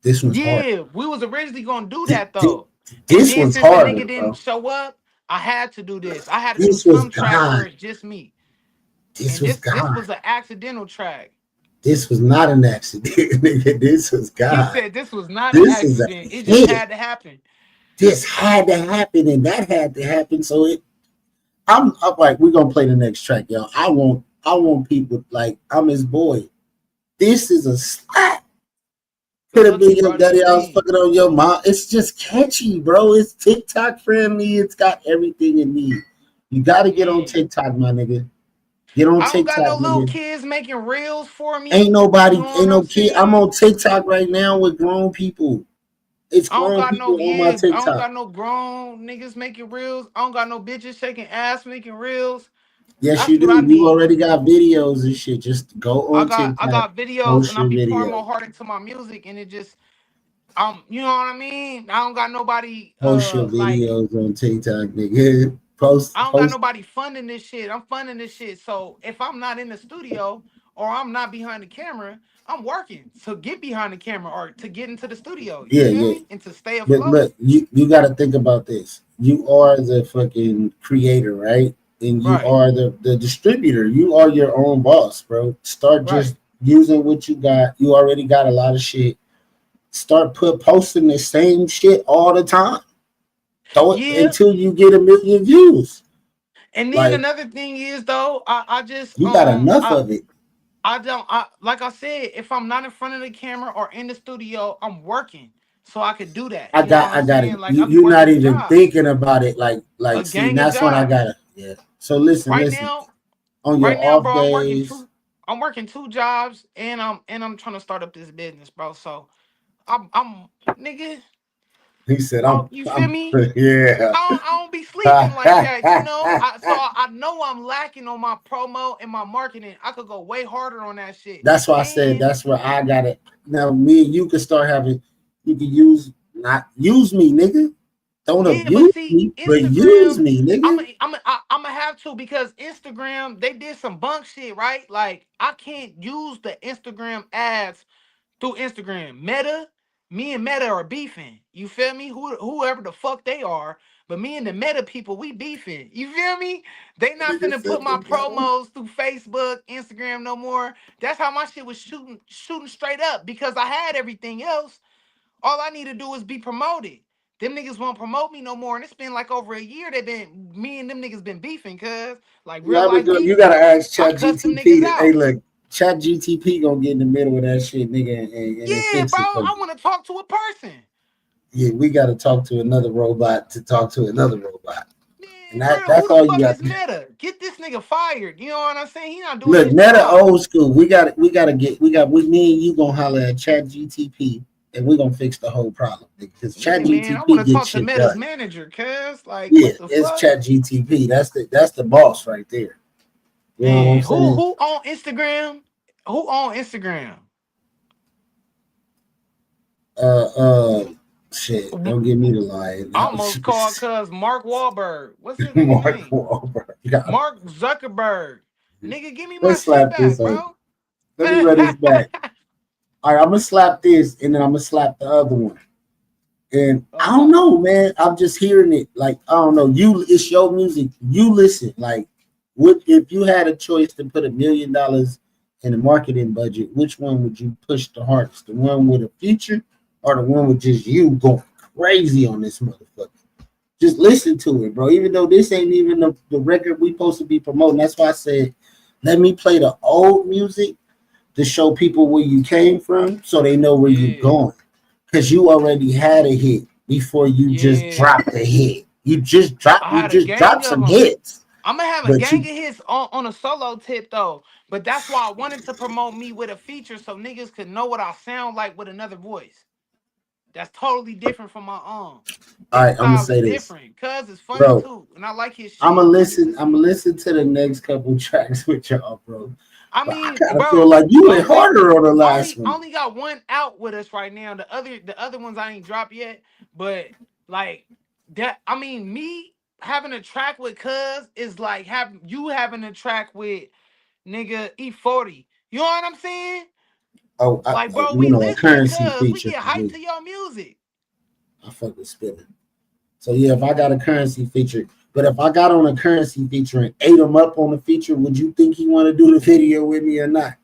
Speaker 1: This one's hard.
Speaker 2: Yeah, we was originally gonna do
Speaker 1: Th-
Speaker 2: that
Speaker 1: th-
Speaker 2: though. And
Speaker 1: This
Speaker 2: then
Speaker 1: one's
Speaker 2: since the nigga
Speaker 1: harder,
Speaker 2: didn't
Speaker 1: bro.
Speaker 2: show up, I had to do this. I had to do
Speaker 1: This was
Speaker 2: some tracks where
Speaker 1: God.
Speaker 2: it's just me.
Speaker 1: This
Speaker 2: And
Speaker 1: was
Speaker 2: this
Speaker 1: God.
Speaker 2: was an accidental track.
Speaker 1: This was not an accident, nigga. This was
Speaker 2: He
Speaker 1: God.
Speaker 2: said this was not an
Speaker 1: This is a
Speaker 2: accident. It just
Speaker 1: hit.
Speaker 2: had to happen.
Speaker 1: This had to happen, and that had to happen. So I'm like, we're gonna play the next track, y'all. I want people like I'm his boy. This is a slap.
Speaker 2: Good
Speaker 1: Could have been
Speaker 2: looking,
Speaker 1: your
Speaker 2: Brody,
Speaker 1: daddy.
Speaker 2: on
Speaker 1: I was
Speaker 2: me.
Speaker 1: fucking on your mom. It's just catchy, bro. It's TikTok friendly. It's got everything you need. You got to get on
Speaker 2: Yeah.
Speaker 1: TikTok, my nigga. Get on
Speaker 2: I don't got
Speaker 1: TikTok,
Speaker 2: no little
Speaker 1: nigga.
Speaker 2: kids making reels for
Speaker 1: Ain't
Speaker 2: me. You
Speaker 1: nobody,
Speaker 2: know
Speaker 1: ain't
Speaker 2: what
Speaker 1: no
Speaker 2: I'm
Speaker 1: kid. I'm
Speaker 2: saying?
Speaker 1: on TikTok right now with grown people. It's
Speaker 2: I don't
Speaker 1: grown
Speaker 2: got no
Speaker 1: people on my
Speaker 2: I don't
Speaker 1: TikTok.
Speaker 2: got no grown niggas making reels. I don't got no bitches shaking ass making reels.
Speaker 1: Yes,
Speaker 2: That's
Speaker 1: you
Speaker 2: what
Speaker 1: do.
Speaker 2: I
Speaker 1: You
Speaker 2: need.
Speaker 1: already got videos and shit. Just go on
Speaker 2: I
Speaker 1: TikTok,
Speaker 2: got videos and
Speaker 1: post
Speaker 2: I
Speaker 1: your
Speaker 2: be pouring my
Speaker 1: video.
Speaker 2: heart into my music and it just you know what I mean? I don't got nobody
Speaker 1: Post your
Speaker 2: like
Speaker 1: videos on TikTok, nigga. Post,
Speaker 2: I don't got
Speaker 1: post.
Speaker 2: nobody funding this shit. I'm funding this shit. So if I'm not in the studio or I'm not behind the camera, I'm working to get behind the camera or to get into the studio. You
Speaker 1: Yeah,
Speaker 2: feel
Speaker 1: yeah.
Speaker 2: me? And to stay
Speaker 1: But
Speaker 2: afloat.
Speaker 1: look, you got to think about this. You are the fucking creator, right? And you
Speaker 2: Right.
Speaker 1: are the distributor. You are your own boss, bro. Start
Speaker 2: Right.
Speaker 1: just using what you got. You already got a lot of shit. Start posting the same shit all the time. Throw it
Speaker 2: Yeah.
Speaker 1: until you get 1 million views.
Speaker 2: And then
Speaker 1: Like
Speaker 2: another thing is though, I just
Speaker 1: you got enough of it.
Speaker 2: I don't like I said, if I'm not in front of the camera or in the studio, I'm working. So I could do that. You know what
Speaker 1: I
Speaker 2: I'm
Speaker 1: got it.
Speaker 2: saying? Like I be
Speaker 1: You're not
Speaker 2: working
Speaker 1: even
Speaker 2: jobs.
Speaker 1: thinking about it.
Speaker 2: A
Speaker 1: See, and
Speaker 2: gang of
Speaker 1: that's when I
Speaker 2: jobs.
Speaker 1: gotta. Yeah. So listen,
Speaker 2: Right
Speaker 1: listen.
Speaker 2: now,
Speaker 1: On your
Speaker 2: right now,
Speaker 1: off
Speaker 2: bro,
Speaker 1: days,
Speaker 2: I'm working two jobs and I'm trying to start up this business, bro. So I'm nigga,
Speaker 1: He said,
Speaker 2: Oh, you feel me?
Speaker 1: yeah.
Speaker 2: I don't be sleeping like that, you know. I know I'm lacking on my promo and my marketing. I could go way harder on that shit.
Speaker 1: That's why I said that's where I got it. Now me and you can start having. You can not use me, nigga. Don't abuse me, but use me, nigga.
Speaker 2: I'm gonna have to, because Instagram, they did some bunk shit, right? Like, I can't use the Instagram ads through Instagram. Me and Meta are beefing. You feel me? Whoever the fuck they are, but me and the Meta people, we beefing. You feel me? They not finna put my promos through Facebook, Instagram no more. That's how my shit was shooting straight up, because I had everything else. All I need to do is be promoted. Them niggas won't promote me no more, and it's been like over a year. Me and them niggas been beefing, cuz like real life beef.
Speaker 1: You gotta ask
Speaker 2: I
Speaker 1: Chat
Speaker 2: cussed them
Speaker 1: GTP.
Speaker 2: niggas out.
Speaker 1: Hey, look, Chat GTP gonna get in the middle of that shit, nigga. And
Speaker 2: Yeah, bro. I want to talk to a person.
Speaker 1: Yeah, we gotta talk to another robot to talk to another robot.
Speaker 2: Man,
Speaker 1: And that's
Speaker 2: who
Speaker 1: all
Speaker 2: the
Speaker 1: you got.
Speaker 2: fuck is Meta? Get this nigga fired. You know what I'm saying? He not doing.
Speaker 1: Look,
Speaker 2: his
Speaker 1: Meta
Speaker 2: job.
Speaker 1: old school. We got me and you gonna holler at Chat GTP, and we're gonna fix the whole problem. Because Chat
Speaker 2: man, I
Speaker 1: GTP
Speaker 2: want to
Speaker 1: gets
Speaker 2: talk to
Speaker 1: shit
Speaker 2: Meta's
Speaker 1: done.
Speaker 2: manager, cuz like,
Speaker 1: Yeah,
Speaker 2: what the
Speaker 1: it's
Speaker 2: fuck?
Speaker 1: Chat GTP. That's the boss right there. You know what I'm saying?
Speaker 2: Who on Instagram? Who on Instagram?
Speaker 1: Shit. Don't give me the lie.
Speaker 2: I almost called cuz Mark Wahlberg. What's his name?
Speaker 1: Mark Wahlberg. Yeah.
Speaker 2: Mark Zuckerberg. Nigga, give me my
Speaker 1: Let's
Speaker 2: shit
Speaker 1: slap
Speaker 2: back,
Speaker 1: this
Speaker 2: bro.
Speaker 1: up. Let me run this back. All right, I'm gonna slap this, and then I'm gonna slap the other one. And I don't know, man. I'm just hearing it. Like, I don't know. It's your music. You listen. Like, if you had a choice to put $1 million in a marketing budget, which one would you push the hardest? The one with a feature, or the one with just you going crazy on this motherfucker? Just listen to it, bro. Even though this ain't even the record we supposed to be promoting. That's why I said, let me play the old music to show people where you came from, so they know where you're going. Because you already had a hit before you just dropped a hit. You just dropped some hits.
Speaker 2: I'm gonna have a gang of hits on a solo tip though. But that's why I wanted to promote me with a feature, so niggas could know what I sound like with another voice. That's totally different from my own.
Speaker 1: All right, I'm gonna say this.
Speaker 2: Different, cuz it's funny too, and I like his shit.
Speaker 1: I'm gonna listen to the next couple tracks with y'all, bro.
Speaker 2: I mean,
Speaker 1: I kind of feel like you went harder on the last one.
Speaker 2: I only got one out with us right now. The other ones I ain't dropped yet. But like that, I mean, me having a track with Cuz is like having a track with nigga E40. You know what I'm saying?
Speaker 1: Oh,
Speaker 2: like, bro, we listen to Cuz, we get hyped to your music.
Speaker 1: I fucking spinning. So yeah, if I got a Currency feature. But if I got on a Currency feature and ate him up on the feature, would you think he want to do the video with me or not?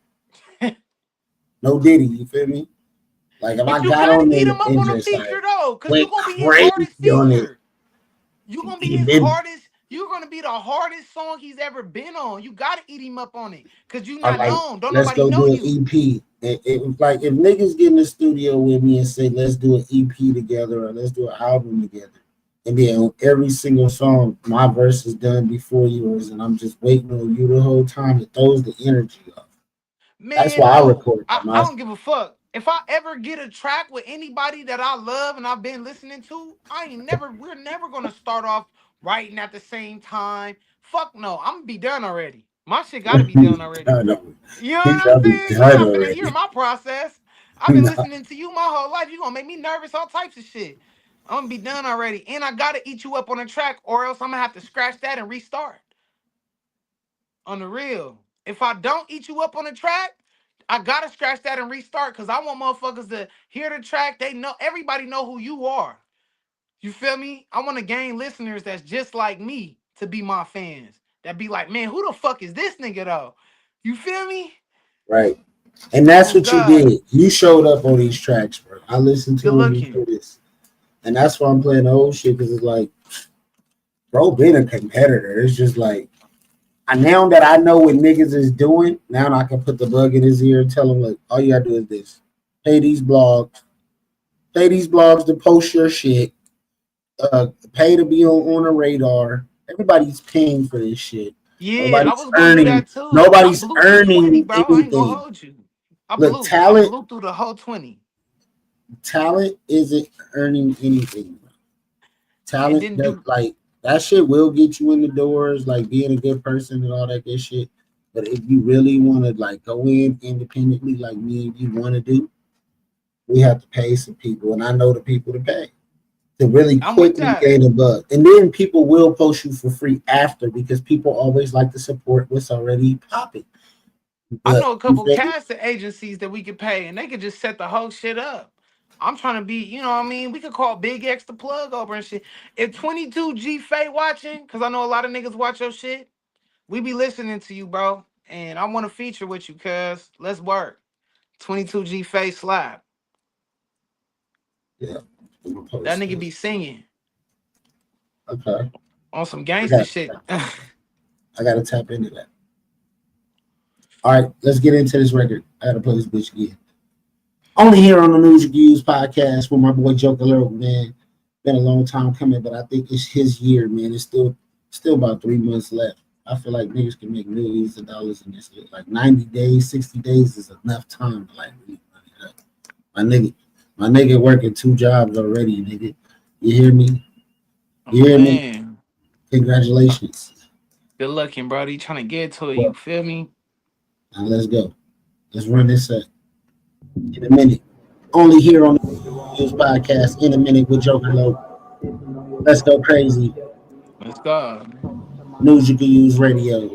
Speaker 1: No Diddy, you feel me? Like if I got on
Speaker 2: eat him up on the feature though, because you're gonna be his hardest feature. You're gonna be his hardest. You're gonna be the hardest song he's ever been on. You gotta eat him up on it, because you're not known. Don't nobody know you.
Speaker 1: Let's go do an EP. It like if niggas get in the studio with me and say, let's do an EP together or let's do an album together. And then on every single song, my verse is done before yours, and I'm just waiting on you the whole time. It throws the energy off. Man, that's why I record.
Speaker 2: I don't give a fuck. If I ever get a track with anybody that I love and I've been listening to, we're never gonna start off writing at the same time. Fuck no, I'm gonna be done already. My shit gotta be done already. You know what I'm saying? You're not gonna hear my process. I've been listening to you my whole life. You gonna make me nervous, all types of shit. I'm gonna be done already, and I gotta eat you up on a track, or else I'm gonna have to scratch that and restart. On the real, if I don't eat you up on a track, I gotta scratch that and restart, because I want motherfuckers to hear the track. Everybody know who you are. You feel me? I want to gain listeners that's just like me to be my fans. That be like, man, who the fuck is this nigga though? You feel me?
Speaker 1: Right. And that's what you did. You showed up on these tracks, bro. I listened to them before this. And that's why I'm playing the old shit, because it's like, bro, being a competitor, it's just like, now that I know what niggas is doing, now I can put the bug in his ear and tell him, like, all you gotta do is this. Pay these blogs to post your shit. Pay to be on the radar. Everybody's paying for this shit.
Speaker 2: Yeah,
Speaker 1: nobody's
Speaker 2: I was earning that too.
Speaker 1: Nobody's earning
Speaker 2: 20, bro.
Speaker 1: anything.
Speaker 2: I ain't gonna hold you. I blew through the whole 20.
Speaker 1: talent isn't earning anything. Bro. Talent
Speaker 2: didn't
Speaker 1: that
Speaker 2: do-
Speaker 1: like that shit will get you in the doors, like being a good person and all that good shit. But if you really want to like go in independently, like me and you want to do, we have to pay some people, and I know the people to pay to really
Speaker 2: I'm with
Speaker 1: quickly
Speaker 2: that.
Speaker 1: gain a buzz. And then people will post you for free after because people always like to support what's already popping.
Speaker 2: I
Speaker 1: But
Speaker 2: know a
Speaker 1: you
Speaker 2: couple
Speaker 1: feel me?
Speaker 2: casting agencies that we could pay, and they could just set the whole shit up. I'm trying to be, you know what I mean? We could call Big X the plug over and shit. If 22G Faye watching, because I know a lot of niggas watch your shit, we be listening to you, bro. And I want to feature with you, cuz. Let's work. 22G Faye slap.
Speaker 1: Yeah. I'm gonna post
Speaker 2: That nigga
Speaker 1: this.
Speaker 2: be singing
Speaker 1: Okay.
Speaker 2: on some
Speaker 1: I
Speaker 2: gangster
Speaker 1: got,
Speaker 2: shit.
Speaker 1: I got to tap into that. All right, let's get into this record. I got to play this bitch again. Only here on the News Reviews podcast with my boy Joker Little, man. Been a long time coming, but I think it's his year, man. It's still about 3 months left. I feel like niggas can make millions of dollars in this. Like 90 days, 60 days is enough time to like really run it up. My nigga working 2 jobs already, nigga. You hear me? You hear me?
Speaker 2: Man,
Speaker 1: Congratulations.
Speaker 2: good looking, bro. You trying to get to it,
Speaker 1: Well,
Speaker 2: you feel me?
Speaker 1: now let's go. Let's run this set in a minute. Only here on the News podcast in a minute with Joker Low. Let's go crazy.
Speaker 2: Let's go.
Speaker 1: News you can use radio.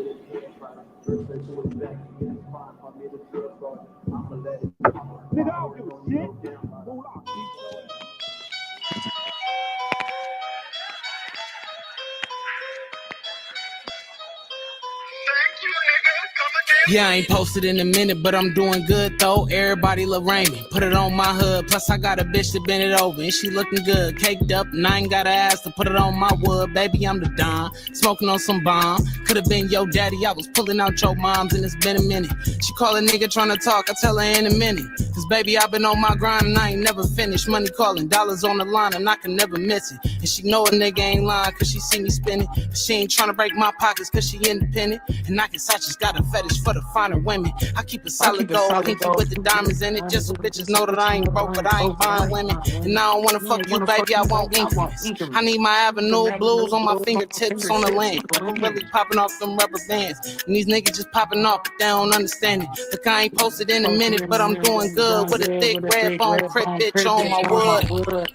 Speaker 4: Yeah, I ain't posted in a minute, but I'm doing good though. Everybody love Raymond. Put it on my hood. Plus, I got a bitch that bent it over and she looking good. Caked up, and I ain't got to ask to put it on my wood. Baby, I'm the Don. Smoking on some bomb. Could have been your daddy. I was pulling out your mom's and it's been a minute. She call a nigga trying to talk. I tell her in a minute. Cause baby, I've been on my grind and I ain't never finished. Money calling, dollars on the line and I can never miss it. And she know a nigga ain't lying cause she see me spinning. But she ain't trying to break my pockets cause she independent. And I guess I just got a fetish for the finer women. I keep a solid gold pinky with the diamonds in it. Just so bitches know that I ain't broke, but I ain't buying women. And I don't wanna fuck you, baby, I want increments. I need my Avenue blues on my fingertips on the land. I'm really popping off them rubber bands. And these niggas just popping off, but they don't understand it. Look, I ain't posted in a minute, but I'm doing good with a thick red bone crip bitch on my wood.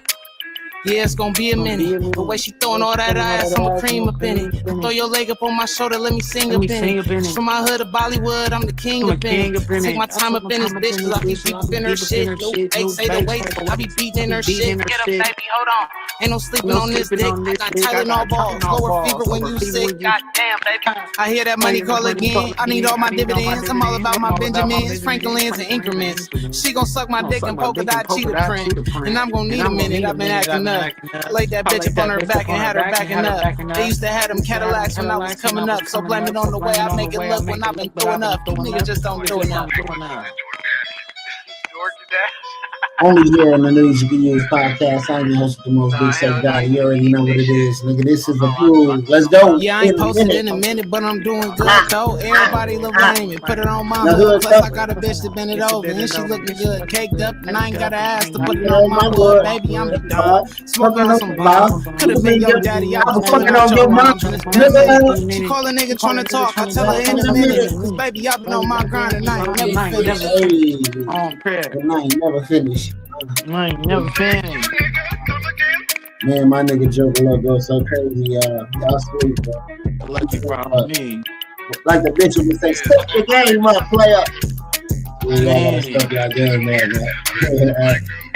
Speaker 4: Yeah, it's gonna be a minute. The way she throwing all that ass, I'ma cream up in it. Throw your leg up on my shoulder, let me sing up in it. From my hood to Bollywood, I'm the king up in it. Take my time up in this bitch, cause I be deep in her shit. Yo, X say the weight, I be beating her shit. Get up, baby, hold on. Ain't no sleeping on this dick. I got Tylenol balls, lower fever when you sick. Goddamn, baby. I hear that money call again. I need all my dividends. I'm all about my Benjamins, Franklins, and increments. She gon' suck my dick and polka dot cheetah print. And I'm gon' need a minute. I've been acting up. I laid that bitch up on her back and had her backing up. They used to have them Cadillacs when I was coming up. So blame it on the way I make it look when I've been throwing up. You niggas just don't do enough.
Speaker 1: Only here on the News You Can Use podcast. I'm your host with the most big safe guy. You already know what it is. Nigga, this is a fool. Let's go.
Speaker 4: Yeah, I ain't posted in a minute, but I'm doing good though. Everybody love Raymond. Put it on my hood. Plus I got a bitch that bent it over and she looking good. Caked up and I ain't gotta ask to put it on my wood. Baby, I'm the dog. Smoking on some bomb. Could've been your daddy. I was fucking on your mom. She call a nigga trying to talk. I tell her in a minute. Cause baby, I've been on my grind and I ain't never finished.
Speaker 1: Hey,
Speaker 2: On prayer.
Speaker 1: and I ain't never finished.
Speaker 2: I ain't never finished.
Speaker 1: Man, my nigga Joker Love goes so crazy, y'all. Y'all sweet, bro.
Speaker 2: Lucky bro, me.
Speaker 1: Like the bitch would say, step the game up, player. Yeah, I gotta
Speaker 2: Man.
Speaker 1: step y'all game, man.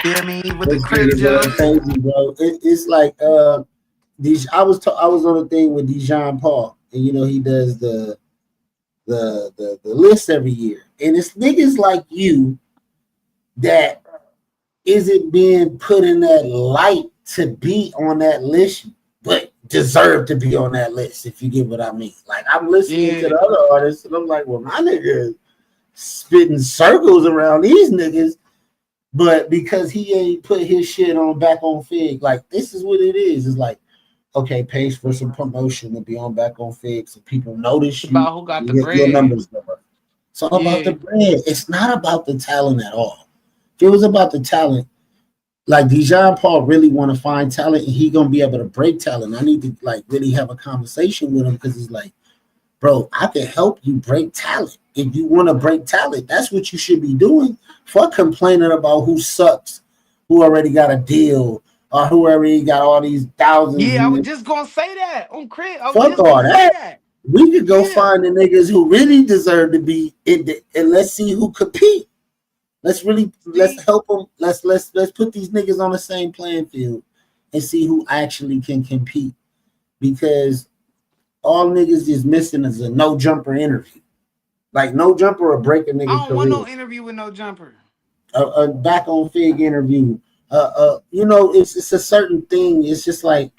Speaker 2: Feel me with the
Speaker 1: This
Speaker 2: crib
Speaker 1: nigga going
Speaker 2: judge.
Speaker 1: crazy, bro. It's like I was on a thing with Dijon Paul, and you know he does the list every year, and it's niggas like you that isn't being put in that light to be on that list, but deserve to be on that list, if you get what I mean. Like, I'm listening to the other artists, and I'm like, well, my nigga is spitting circles around these niggas, but because he ain't put his shit on back on Fig, like, this is what it is. It's like, okay, pays for some promotion to be on back on Fig so people notice you.
Speaker 2: About who got the
Speaker 1: Your
Speaker 2: bread.
Speaker 1: numbers go up. It's all about the bread. It's not about the talent at all. If it was about the talent, like Dijon Paul really want to find talent, and he gonna be able to break talent. I need to like really have a conversation with him because he's like, bro, I can help you break talent. If you want to break talent, that's what you should be doing. Fuck complaining about who sucks, who already got a deal, or who already got all these thousands.
Speaker 2: Yeah, I was
Speaker 1: And
Speaker 2: just gonna say that on Craig. I was
Speaker 1: fuck
Speaker 2: just
Speaker 1: all
Speaker 2: gonna say
Speaker 1: that.
Speaker 2: that.
Speaker 1: We could go
Speaker 2: Yeah.
Speaker 1: find the niggas who really deserve to be in the, and let's see who compete. Let's help them. Let's put these niggas on the same playing field and see who actually can compete. Because all niggas is missing is a no jumper interview. Like no jumper or break a
Speaker 2: I
Speaker 1: nigga
Speaker 2: don't want
Speaker 1: career.
Speaker 2: no interview with no jumper.
Speaker 1: A back on Fig interview. It's a certain thing. It's just like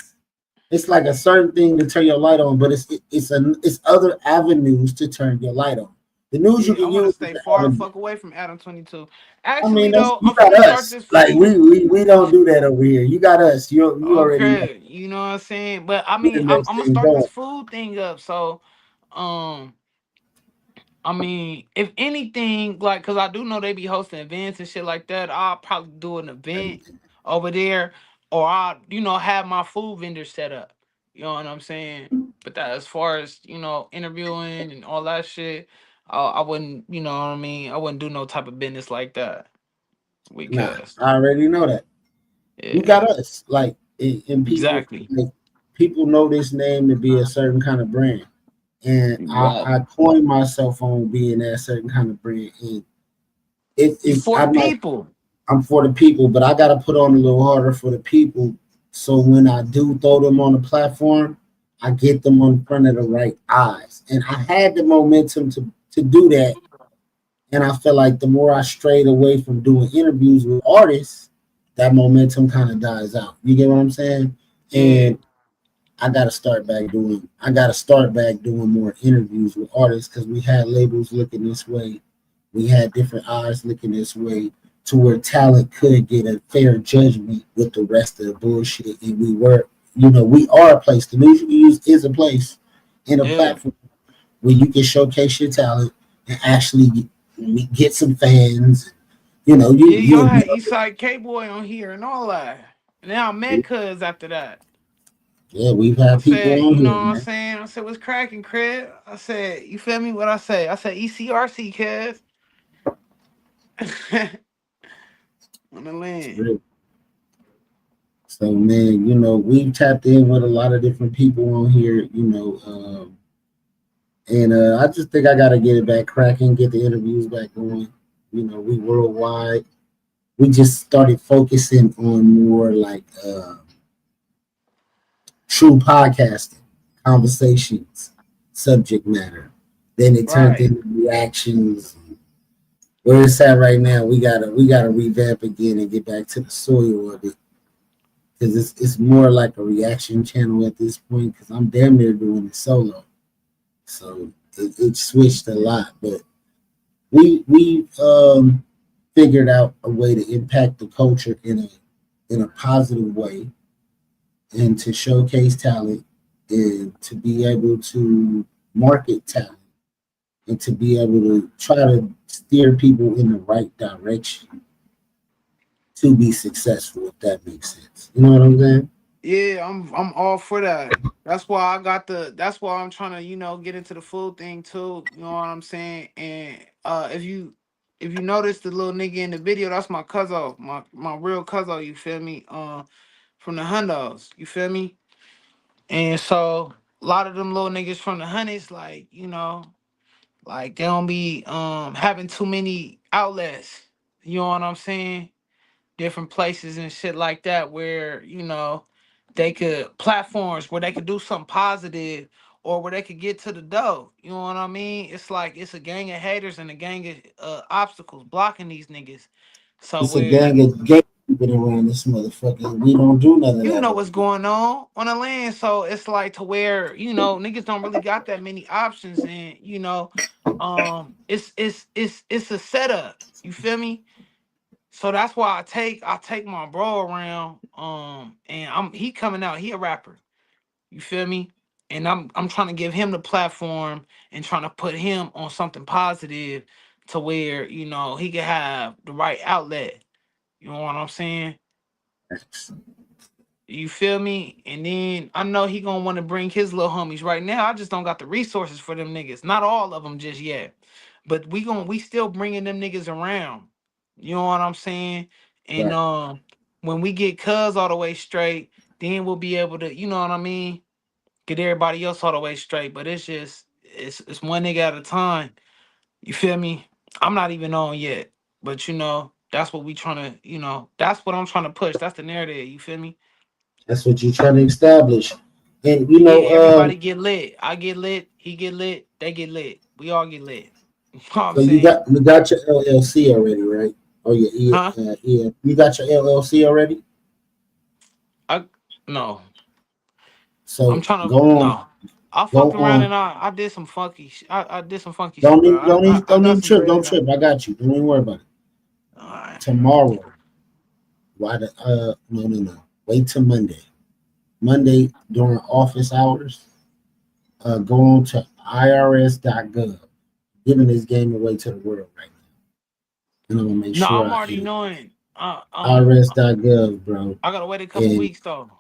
Speaker 1: it's like a certain thing to turn your light on, but it's other avenues to turn your light on. The news you
Speaker 2: Yeah, I
Speaker 1: can
Speaker 2: want to
Speaker 1: use is
Speaker 2: stay
Speaker 1: the
Speaker 2: far the
Speaker 1: avenue.
Speaker 2: fuck away from Adam 22.
Speaker 1: I mean,
Speaker 2: Actually,
Speaker 1: that's
Speaker 2: though,
Speaker 1: you
Speaker 2: I'm
Speaker 1: got
Speaker 2: finna start
Speaker 1: us.
Speaker 2: this
Speaker 1: Like
Speaker 2: food.
Speaker 1: we don't do that over here. You got us. You already know
Speaker 2: Okay, you know what I'm saying? But I
Speaker 1: where the
Speaker 2: mean, I'm
Speaker 1: next
Speaker 2: gonna
Speaker 1: thing
Speaker 2: start
Speaker 1: going.
Speaker 2: this food thing up. So, um, I mean, if anything, like, cause I do know they be hosting events and shit like that. I'll probably do an event over there, or I'll, have my food vendor set up. You know what I'm saying? But that, as far as interviewing and all that shit, I wouldn't. You know what I mean? I wouldn't do no type of business like that
Speaker 1: Nah,
Speaker 2: because,
Speaker 1: I already know that. You
Speaker 2: yeah,
Speaker 1: got us. Like and people
Speaker 2: exactly,
Speaker 1: like people know this name to be a certain kind of brand. And I
Speaker 2: exactly.
Speaker 1: coined myself on being that certain kind of brand. And
Speaker 2: You for the people.
Speaker 1: I'm for the people, but I gotta put on a little harder for the people. So when I do throw them on the platform, I get them on front of the right eyes. And I had the momentum to do that. And I feel like the more I strayed away from doing interviews with artists, that momentum kind of dies out. You get what I'm saying?
Speaker 2: Yeah,
Speaker 1: And I gotta start back doing more interviews with artists because we had labels looking this way. We had different eyes looking this way to where talent could get a fair judgment with the rest of the bullshit. And we are a place. The News You Can Use is a place in a
Speaker 2: yeah.
Speaker 1: platform where you can showcase your talent and actually get some fans. You know,
Speaker 2: Yeah, y'all
Speaker 1: you
Speaker 2: had Eastside K Boy on here and all that. And then I met Cuz after that.
Speaker 1: yeah, we've
Speaker 2: I
Speaker 1: had people
Speaker 2: said,
Speaker 1: on
Speaker 2: you know
Speaker 1: here,
Speaker 2: what I'm
Speaker 1: man.
Speaker 2: saying? I said, what's cracking, Craig? I said, you feel me? What I say? I said, ECRC, Cuz. On the land.
Speaker 1: So man, we've tapped in with a lot of different people on here, and I just think I gotta get it back cracking, get the interviews back going. We worldwide. We just started focusing on more like true podcasting, conversations, subject matter. Then it turned
Speaker 2: Right.
Speaker 1: into reactions. Where it's at right now, we gotta revamp again and get back to the soil of it because it's more like a reaction channel at this point because I'm damn near doing it solo. So it switched a lot, but we figured out a way to impact the culture in a positive way and to showcase talent and to be able to market talent and to be able to try to steer people in the right direction to be successful, if that makes sense. You know what I'm saying?
Speaker 2: Yeah, I'm all for that. That's why I'm trying to, get into the food thing too. You know what I'm saying? And if you notice the little nigga in the video, that's my cousin, my real cousin, you feel me? From the Hundos, you feel me? And so a lot of them little niggas from the hundreds, like, like they don't be having too many outlets. You know what I'm saying? Different places and shit like that where, they could platforms where they could do something positive or where they could get to the dough. You know what I mean? It's like it's a gang of haters and a gang of obstacles blocking these niggas. So
Speaker 1: It's a
Speaker 2: where
Speaker 1: gang of gatekeeping around this motherfucker. We don't do none of
Speaker 2: you
Speaker 1: that
Speaker 2: know
Speaker 1: over
Speaker 2: what's going on the land. So it's like to where, niggas don't really got that many options and, it's a setup. You feel me? So that's why I take my bro around, and he coming out, he a rapper. You feel me? And I'm trying to give him the platform and trying to put him on something positive to where, he can have the right outlet. You know what I'm saying?
Speaker 1: Facts.
Speaker 2: You feel me? And then I know he gonna want to bring his little homies. Right now, I just don't got the resources for them niggas. Not all of them just yet, but we still bringing them niggas around. You know what I'm saying? And
Speaker 1: Right.
Speaker 2: when we get Cuz all the way straight, then we'll be able to, you know what I mean, get everybody else all the way straight. But it's just it's one nigga at a time. You feel me? I'm not even on yet, but you know that's what we trying to, you know, that's what I'm trying to push. That's the narrative. You feel me?
Speaker 1: That's what you're trying to establish. And you
Speaker 2: Yeah,
Speaker 1: know,
Speaker 2: everybody get lit. I get lit. He get lit. They get lit. We all get lit. You know what I'm
Speaker 1: so
Speaker 2: saying?
Speaker 1: you got your LLC already, right? Oh yeah,
Speaker 2: Huh?
Speaker 1: yeah. You got your LLC already.
Speaker 2: No.
Speaker 1: So
Speaker 2: I'm trying to
Speaker 1: go on,
Speaker 2: no. I
Speaker 1: go
Speaker 2: fucked around
Speaker 1: on.
Speaker 2: and I did some funky I did some funky shit, bro. I
Speaker 1: Don't
Speaker 2: got
Speaker 1: even
Speaker 2: some
Speaker 1: trip.
Speaker 2: bread
Speaker 1: Don't
Speaker 2: now.
Speaker 1: trip. I got you. Don't even worry about it.
Speaker 2: All right.
Speaker 1: Tomorrow. Why the no. Wait till Monday. Monday during office hours. Go on to irs.gov. Giving this game away to the world right now. And I'm gonna make
Speaker 2: No,
Speaker 1: sure
Speaker 2: I'm
Speaker 1: I
Speaker 2: already
Speaker 1: hit it.
Speaker 2: knowing.
Speaker 1: irs.gov, bro.
Speaker 2: I gotta wait a couple
Speaker 1: And
Speaker 2: weeks though.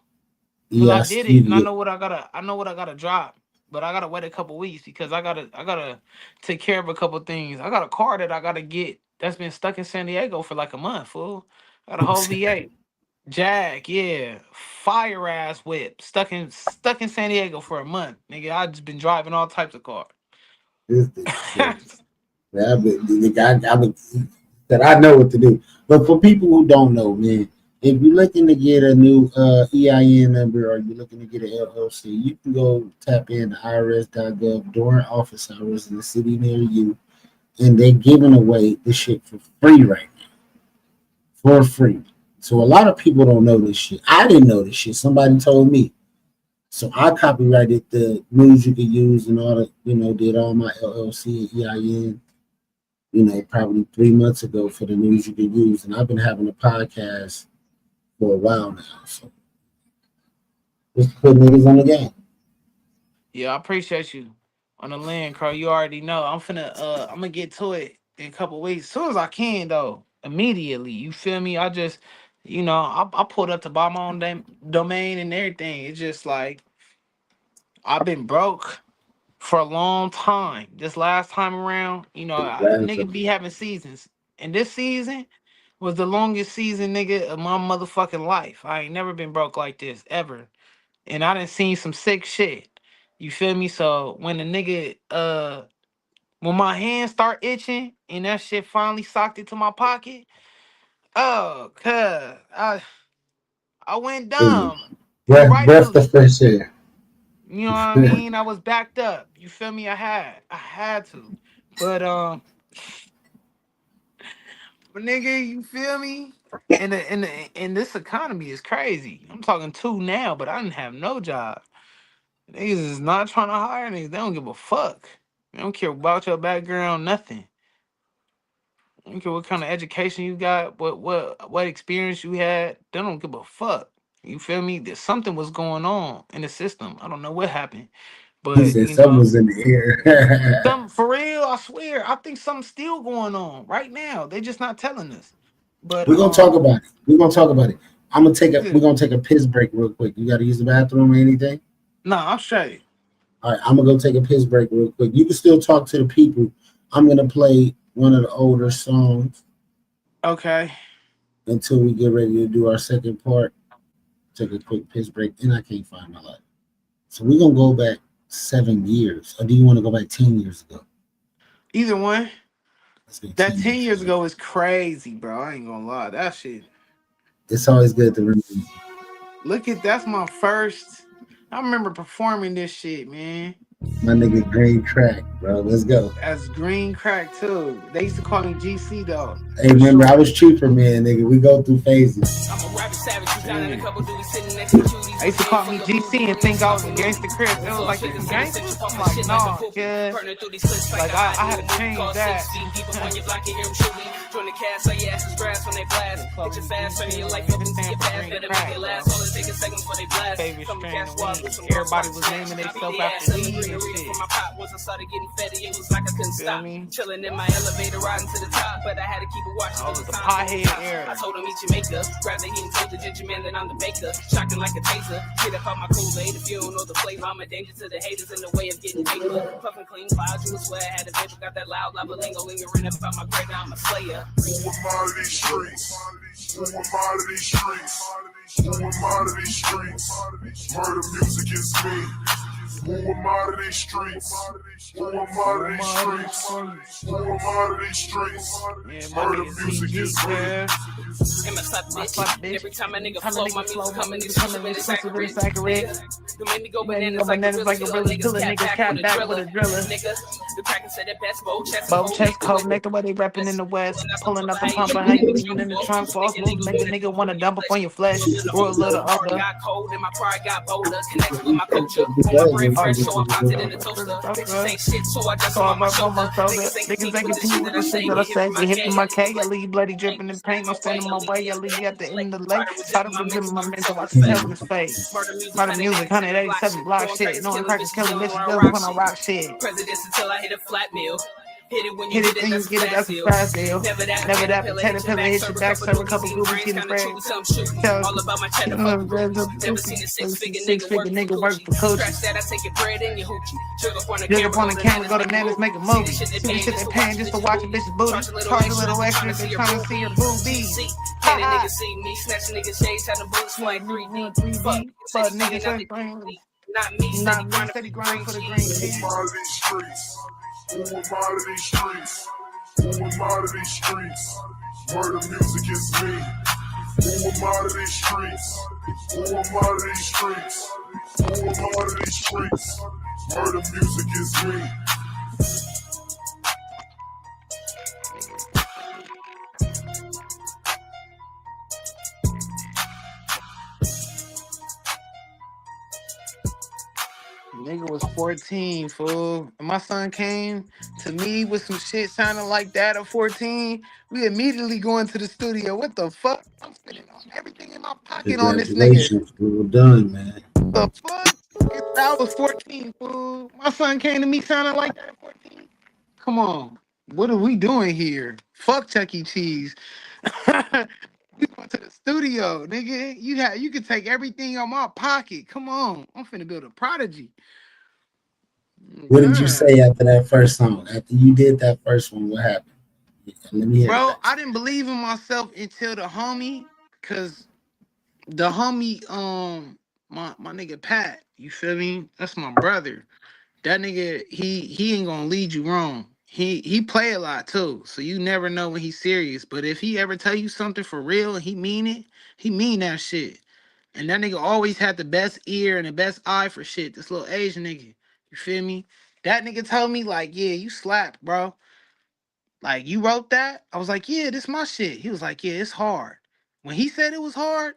Speaker 2: Cause I
Speaker 1: yes,
Speaker 2: did it and
Speaker 1: you
Speaker 2: I know what I gotta drop. But I gotta wait a couple weeks because I gotta take care of a couple things. I got a car that I gotta get that's been stuck in San Diego for like a month, fool. Got a whole V8. Jag, yeah. Fire ass whip. Stuck in San Diego for a month. Nigga, I just been driving all types of cars.
Speaker 1: this thing is crazy. That I know what to do. But for people who don't know, man, if you're looking to get a new EIN number or you're looking to get an LLC, you can go tap in to irs.gov during office hours in the city near you, and they're giving away this shit for free right now. For free. So a lot of people don't know this shit. I didn't know this shit. Somebody told me. So I copyrighted the news you could use and all the, did all my LLC and EIN, probably 3 months ago for the news you could use. And I've been having a podcast for a while now. So just put niggas on the game.
Speaker 2: Yeah, I appreciate you on the land, Crow. You already know. I'm gonna get to it in a couple weeks. As soon as I can though. Immediately. You feel me? I just I pulled up to buy my own domain and everything. It's just like I've been broke for a long time. This last time around, nigga be having seasons. And this season was the longest season, nigga, of my motherfucking life. I ain't never been broke like this, ever. And I done seen some sick shit. You feel me? So when the nigga, when my hands start itching and that shit finally socked into my pocket, oh, cuz, I went dumb. And
Speaker 1: Breath the
Speaker 2: rightfully.
Speaker 1: fresh air.
Speaker 2: You know what I mean? I was backed up. You feel me? I had to. But nigga, you feel me? And this economy is crazy. I'm talking 2 now, but I didn't have no job. Niggas is not trying to hire niggas. They don't give a fuck. They don't care about your background, nothing. They don't care what kind of education you got, what experience you had. They don't give a fuck. You feel me? There's something was going on in the system. I don't know what happened.
Speaker 1: He
Speaker 2: But
Speaker 1: said something was in the air.
Speaker 2: some for real, I swear. I think something's still going on right now. They just not telling us. But
Speaker 1: We're gonna talk about it. We're gonna take a piss break real quick. You gotta use the bathroom or anything?
Speaker 2: Nah, I'm straight.
Speaker 1: All right, I'm gonna go take a piss break real quick. You can still talk to the people. I'm gonna play one of the older songs.
Speaker 2: Okay.
Speaker 1: Until we get ready to do our second part. Take a quick piss break, and I can't find my life. So we're gonna go back 7 years. Or do you want to go back 10 years ago?
Speaker 2: Either one. That 10 years ago is crazy, bro. I ain't gonna lie. That shit.
Speaker 1: It's always good to remember.
Speaker 2: Look at that's my first. I remember performing this shit, man.
Speaker 1: My nigga Green Crack, bro. Let's go.
Speaker 2: As Green Crack too. They used to call me GC though.
Speaker 1: Hey, remember I was cheaper, man, nigga. We go through phases.
Speaker 2: I used to call me GC and think I was a gangster Chris. It was like a gangster. I'm like, no, kid. Like I had to change that.
Speaker 4: Join the cast, so your ass is grass when they blast. Hit your fast, turn your life up into your past. Better make it last. All it take a second before they blast. Come to cash walk with some
Speaker 2: Everybody was naming themselves after me and shit.
Speaker 4: from my pop. Once I started getting fetty, it was like I couldn't stop. Chilling in my elevator, riding to the top, but I had to keep it watching.
Speaker 2: Oh, the pothead era.
Speaker 4: I told him eat Jamaica, grab the heat and told the ginger man that I'm the baker. Shocking like a taser, get up on my Kool-Aid. If you don't know the flavor, I'm a danger to the haters in the way of getting paper. Puffin' clean clouds, you swear I had a paper, got that loud lava lingo lingering about my bread. Now I'm a slayer.
Speaker 6: Who am out of these streets? Who am out of these streets? Who am out of these streets? Murder music is me. Who am out of these streets? Who am out of these streets? Who am out of these streets? Murder music is me.
Speaker 4: And my slap bitch. Every time a nigga flow, my music coming exclusive with a saccharine. The man me go bananas like a really killer nigga cat back with a driller. Nigga, the cracker said it best, bow chest
Speaker 2: cold, make the way they rapping in the west. Pulling up the pump, how you leaving in the trunk, false moves, make a nigga wanna dump up on your flesh. Roll a little upper.
Speaker 4: Got cold and my pride got bolder. Connected with my culture. My brain fresh, so I popped it in the toaster. Bitches ain't shit, so I just on my shoulder.
Speaker 2: Niggas ain't continue with the shit that I say. They hit my K, I leave bloody dripping in paint. No stand in my way, I leave you at the end of the lake. Try to redeem my mental, I can tell in his face. Murder music, 187 block shit. Knowing crackers killing bitches, doesn't when I rock shit.
Speaker 4: Presidents until I hit a flat meal. Hit it when
Speaker 2: you get it, that's a fast deal. Never that potato pillar hit your back, serve a couple groupies, get a friend.
Speaker 4: All about my cheddar, never seen a six-figure nigga work for coach. Scratch that, I take your bread and your hoochie. Jug up on the camera, go to Nana's, make a movie. See the shit they paying just to watch a bitch's booty. Charge a little extra if they trying to see your boobies. Can a nigga see me? Snatch a nigga shades, had the boots like 3D. Fuck niggas, not me, steady grind for the green tea.
Speaker 6: Who am out of these streets? Who am out of these streets? Murder music is me. Who am out of these streets? Who am out of these streets? Who am out of these streets? Murder music is me.
Speaker 2: Nigga was 14, fool. And my son came to me with some shit sounding like that at 14. We immediately go into the studio. What the fuck? I'm spending on everything in my pocket on this nigga.
Speaker 1: We're done, man.
Speaker 2: The fuck? I was 14, fool. My son came to me sounding like that at 14. Come on. What are we doing here? Fuck Chuck E. Cheese. We going to the studio, nigga. You can take everything on my pocket. Come on. I'm finna build a prodigy.
Speaker 1: What did you say after that first song? After you did that first one, what happened? Let me hear
Speaker 2: Bro,
Speaker 1: that.
Speaker 2: I didn't believe in myself until the homie, cause the homie, my nigga Pat, you feel me? That's my brother. That nigga, he ain't gonna lead you wrong. He play a lot too, so you never know when he's serious. But if he ever tell you something for real and he mean it, he mean that shit. And that nigga always had the best ear and the best eye for shit. This little Asian nigga, you feel me? That nigga told me like, yeah, you slapped, bro. Like you wrote that. I was like, yeah, this my shit. He was like, yeah, it's hard. When he said it was hard,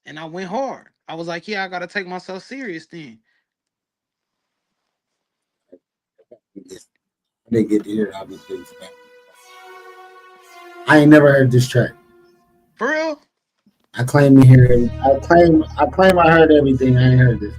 Speaker 2: and I went hard. I was like, yeah, I gotta take myself serious then.
Speaker 1: I didn't get to hear all these things back. I ain't never heard this track.
Speaker 2: For real?
Speaker 1: I claim to hear it. I claim I heard everything. I ain't heard this.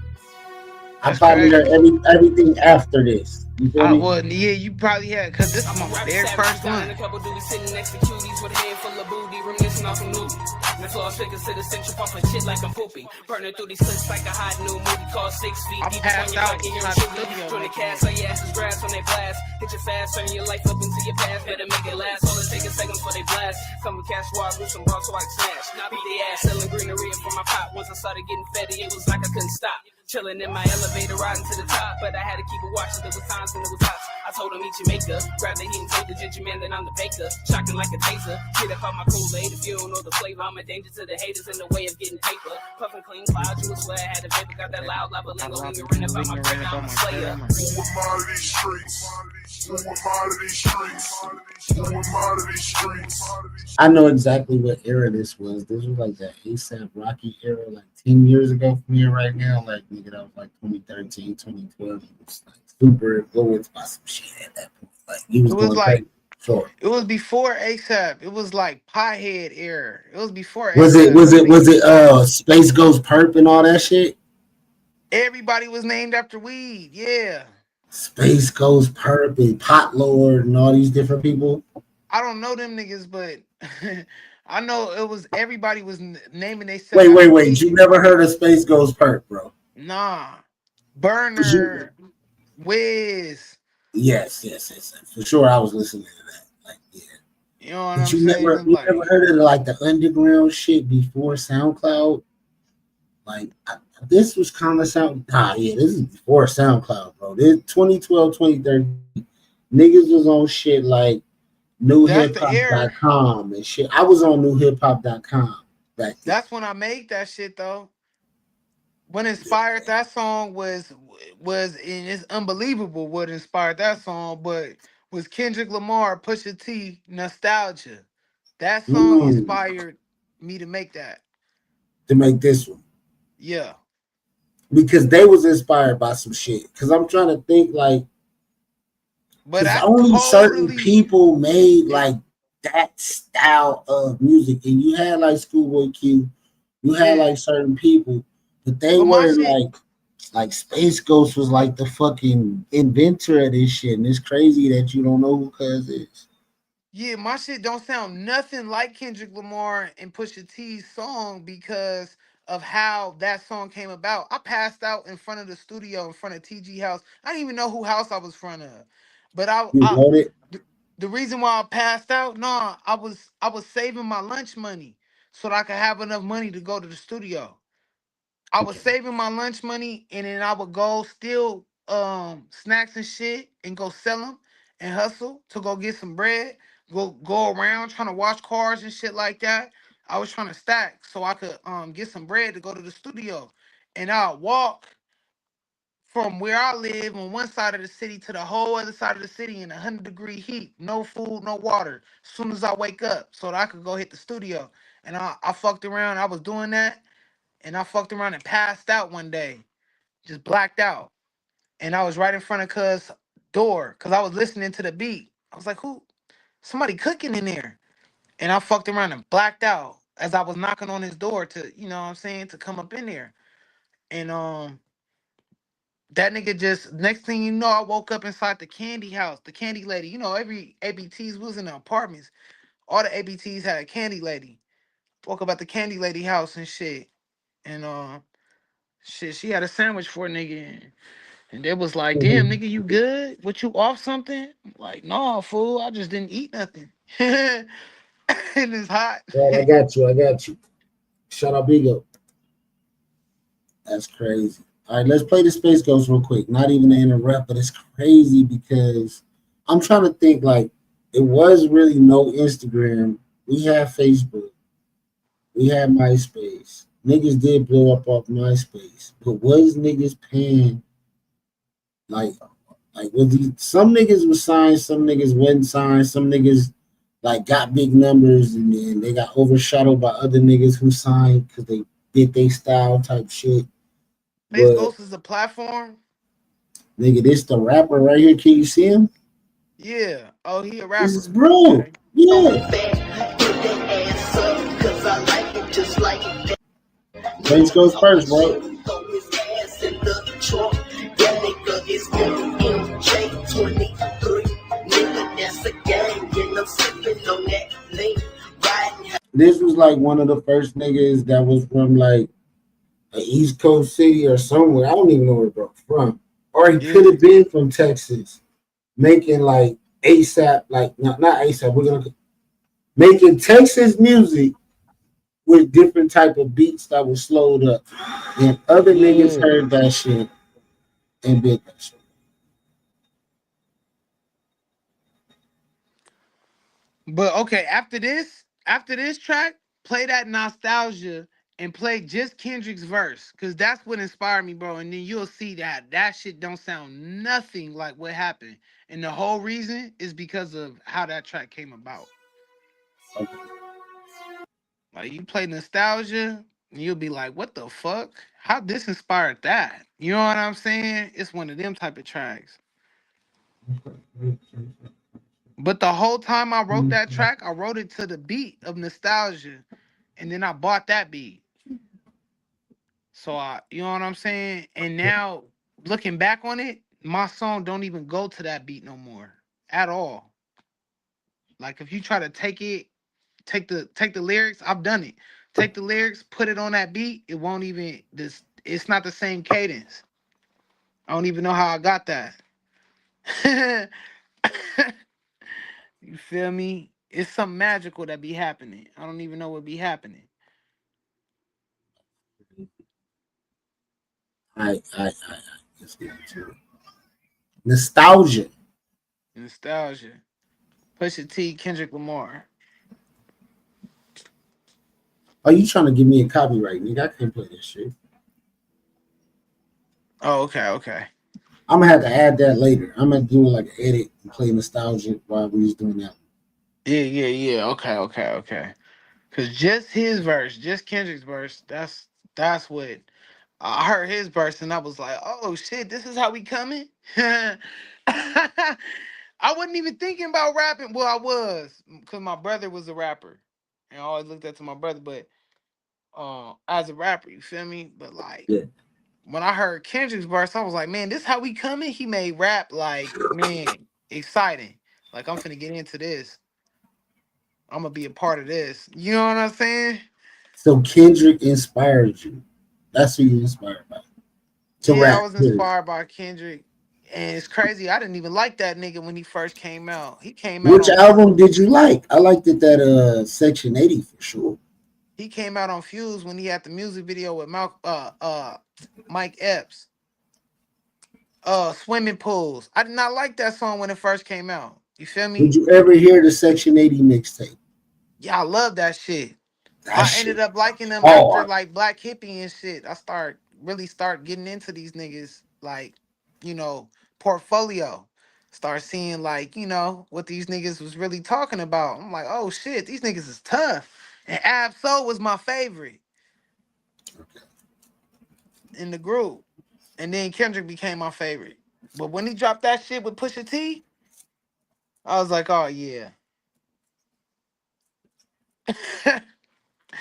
Speaker 1: I probably heard everything after this. You feel
Speaker 2: I
Speaker 1: me?
Speaker 2: wouldn't. Yeah, you probably had, because this is my very first one.
Speaker 4: A couple dudes sitting next to cuties with a head full of booty, reminiscing off a movie. The floor figures to the central, pumping shit like I'm pooping. Burning through these slicks like a hot new movie called 6 Feet
Speaker 2: I
Speaker 4: Deep.
Speaker 2: passed out inside the studio.
Speaker 4: Join the cast, so your ass is grass when they blast. Hit your fast, turn your life up into your past. Better make it last. All it take a second before they blast. Come with cash wall, with some bras so I can smash. Now beat the ass, selling greenery from my pot. Once I started getting fetty, it was like I couldn't stop. Chilling in my elevator, riding to the top, but I had to keep it watching. There was times when it was hot. I told him eat Jamaica, grab the heat and told the ginger man that I'm the baker. Shocking like a taser, get up on my Kool-Aid. If you don't know the flavor, I'm a danger to the haters in the way of getting paper. Puffin' clean clouds, you swear I had a paper, got that loud lava lingo lingering about my break. I'm a slayer.
Speaker 6: Who am out of these streets? Who am out of these streets? Who am out of these streets?
Speaker 1: I know exactly what era this was. This was like that ASAP Rocky era, like 10 years ago from here right now. Like, nigga, that was like 2013, 2012. It was like super influenced by some shit at that point. Like, he was,
Speaker 2: It was
Speaker 1: going
Speaker 2: like
Speaker 1: crazy. Sure.
Speaker 2: It was before ASAP. It was like Pothead era. It was before
Speaker 1: Was it
Speaker 2: ASAP.
Speaker 1: Space Ghost Perp and all that shit?
Speaker 2: Everybody was named after weed. Yeah.
Speaker 1: Space Ghost Perp and Pot Lord and all these different people.
Speaker 2: I don't know them niggas, but I know it was everybody was naming themselves
Speaker 1: Wait.
Speaker 2: after
Speaker 1: You
Speaker 2: weed.
Speaker 1: never heard of Space Ghost Perp, bro?
Speaker 2: Nah. Burner, Wiz.
Speaker 1: Yes. For sure, I was listening to that. Like, yeah.
Speaker 2: You know what
Speaker 1: But
Speaker 2: I'm
Speaker 1: you
Speaker 2: saying?
Speaker 1: never heard of like the underground shit before SoundCloud? Like this was kind of sound. Yeah, this is before SoundCloud, bro. This 2012, 2013. Niggas was on shit like
Speaker 2: That's the era.
Speaker 1: newhiphop.com and shit. I was on newhiphop.com back then.
Speaker 2: That's when I made that shit though. What inspired that song was and it's unbelievable what inspired that song, but was Kendrick Lamar, Pusha T, Nostalgia. That song inspired me to make that.
Speaker 1: To make this one.
Speaker 2: Yeah.
Speaker 1: Because they was inspired by some shit. Because I'm trying to think like,
Speaker 2: but
Speaker 1: only certain people made like that style of music, and you had like Schoolboy Q, you had like certain people, but they were like Space Ghost was like the fucking inventor of this shit, and it's crazy that you don't know who Cuz is.
Speaker 2: Yeah, my shit don't sound nothing like Kendrick Lamar and Pusha T's song because of how that song came about. I passed out in front of the studio in front of TG house. I didn't even know who house I was front of, but the reason why I passed out, no, I was saving my lunch money so that I could have enough money to go to the studio. I was saving my lunch money and then I would go steal snacks and shit and go sell them and hustle to go get some bread. Go around trying to wash cars and shit like that. I was trying to stack so I could get some bread to go to the studio. And I'll walk from where I live on one side of the city to the whole other side of the city in 100-degree heat, no food, no water, as soon as I wake up so that I could go hit the studio. And I fucked around. I was doing that. And I fucked around and passed out one day, just blacked out. And I was right in front of Cuz' door because I was listening to the beat. I was like, who? Somebody cooking in there. And I fucked around and blacked out as I was knocking on his door to, you know what I'm saying, to come up in there. And that nigga just, next thing you know, I woke up inside the candy house, the candy lady. You know, every ABTs was in the apartments. All the ABTs had a candy lady. Woke up at the candy lady house and shit. And shit, she had a sandwich for a nigga. And they was like, damn, nigga, you good? What, you off something? I'm like, no, fool, I just didn't eat nothing. And it's hot.
Speaker 1: Well, I got you. Shout out Bigo. That's crazy. All right, let's play the Space Ghost real quick. Not even to interrupt, but it's crazy because I'm trying to think like it was really no Instagram. We had Facebook. We had MySpace. Niggas did blow up off MySpace. But was niggas paying like was these, some niggas was signed, some niggas wasn't signed, some niggas like got big numbers and then they got overshadowed by other niggas who signed because they did they style type shit.
Speaker 2: Space Ghost is a platform.
Speaker 1: Nigga, this the rapper right here. Can you see him?
Speaker 2: Yeah. Oh, he a rapper.
Speaker 1: This is bro. Okay. Yeah. Space Ghost first, bro. This was like one of the first niggas that was from like an East Coast city or somewhere. I don't even know where bro from. Or he could have been from Texas, making like ASAP, like not ASAP. We're gonna making Texas music with different type of beats that was slowed up, and other niggas heard that shit and did that shit.
Speaker 2: But okay, after this track, play that Nostalgia and play just Kendrick's verse, cause that's what inspired me, bro. And then you'll see that shit don't sound nothing like what happened, and the whole reason is because of how that track came about. Okay. Like you play Nostalgia, and you'll be like, "What the fuck? How this inspired that?" You know what I'm saying? It's one of them type of tracks. But the whole time I wrote that track, I wrote it to the beat of Nostalgia, and then I bought that beat. So you know what I'm saying? And now looking back on it, my song don't even go to that beat no more at all. Like if you try to take the lyrics, I've done it. Take the lyrics, put it on that beat, it won't even it's not the same cadence. I don't even know how I got that. You feel me? It's something magical that be happening. I don't even know what be happening.
Speaker 1: I. Let's get into it. Nostalgia.
Speaker 2: Nostalgia. Pusha T, Kendrick Lamar.
Speaker 1: Are you trying to give me a copyright, nigga? I can't play this shit.
Speaker 2: Oh, okay.
Speaker 1: I'm gonna have to add that later. I'm gonna do like an edit and play nostalgia while we was doing that.
Speaker 2: Yeah. Okay. Cause just his verse, just Kendrick's verse, that's what I heard his verse and I was like, oh shit, this is how we coming? I wasn't even thinking about rapping. Well, I was, cause my brother was a rapper. And I always looked up to my brother, but as a rapper, you feel me? But like
Speaker 1: Yeah.
Speaker 2: when I heard Kendrick's verse, I was like, man, this how we coming? He made rap like, man, exciting. Like I'm finna get into this. I'm gonna be a part of this. You know what I'm saying?
Speaker 1: So Kendrick inspired you. That's who you inspired by to
Speaker 2: Yeah, I
Speaker 1: rap.
Speaker 2: was
Speaker 1: Period.
Speaker 2: inspired by Kendrick. And it's crazy. I didn't even like that nigga when he first came out. He came out
Speaker 1: Which
Speaker 2: on
Speaker 1: album did
Speaker 2: Fuse.
Speaker 1: you like? I liked it that Section 80 for sure.
Speaker 2: He came out on Fuse when he had the music video with Mike Epps. Swimming pools. I did not like that song when it first came out. You feel
Speaker 1: Did
Speaker 2: me?
Speaker 1: you ever hear the Section 80 mixtape?
Speaker 2: Yeah, I love that shit.
Speaker 1: That
Speaker 2: I
Speaker 1: shit
Speaker 2: ended up liking them after
Speaker 1: hard.
Speaker 2: like Black Hippie and shit. I start getting into these niggas like, portfolio. Start seeing like, what these niggas was really talking about. I'm like, oh shit, these niggas is tough. And Ab Soul was my favorite in the group. And then Kendrick became my favorite. But when he dropped that shit with Pusha T, I was like, oh yeah.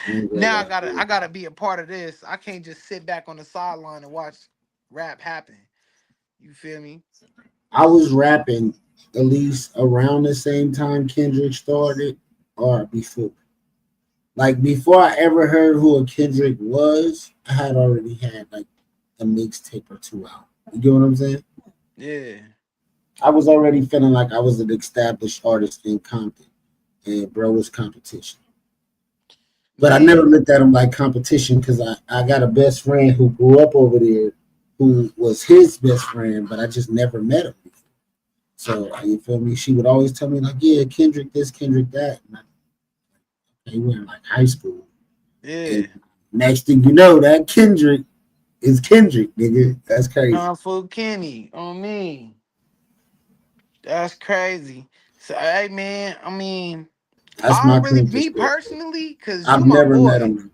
Speaker 2: Now I gotta be a part of this. I can't just sit back on the sideline and watch rap happen. You feel me?
Speaker 1: I was rapping at least around the same time Kendrick started or before. Like before I ever heard who a Kendrick was, I had already had like a mixtape or two out. You get what I'm saying?
Speaker 2: Yeah.
Speaker 1: I was already feeling like I was an established artist in Compton, and bro was competition. But I never
Speaker 2: Man.
Speaker 1: looked at him like competition because I got a best friend who grew up over there who was his best friend, but I just never met him before. So you feel me? She would always tell me like, "Yeah, Kendrick this, Kendrick that." They were in like high school,
Speaker 2: Yeah.
Speaker 1: and next thing you know, that Kendrick is Kendrick, nigga. That's crazy.
Speaker 2: Kung Fu Kenny on me. That's crazy. So hey man, I mean,
Speaker 1: That's
Speaker 2: I
Speaker 1: my
Speaker 2: don't really
Speaker 1: Kendrick
Speaker 2: me
Speaker 1: story.
Speaker 2: personally, cause
Speaker 1: I've
Speaker 2: you my
Speaker 1: never met
Speaker 2: boy.
Speaker 1: him.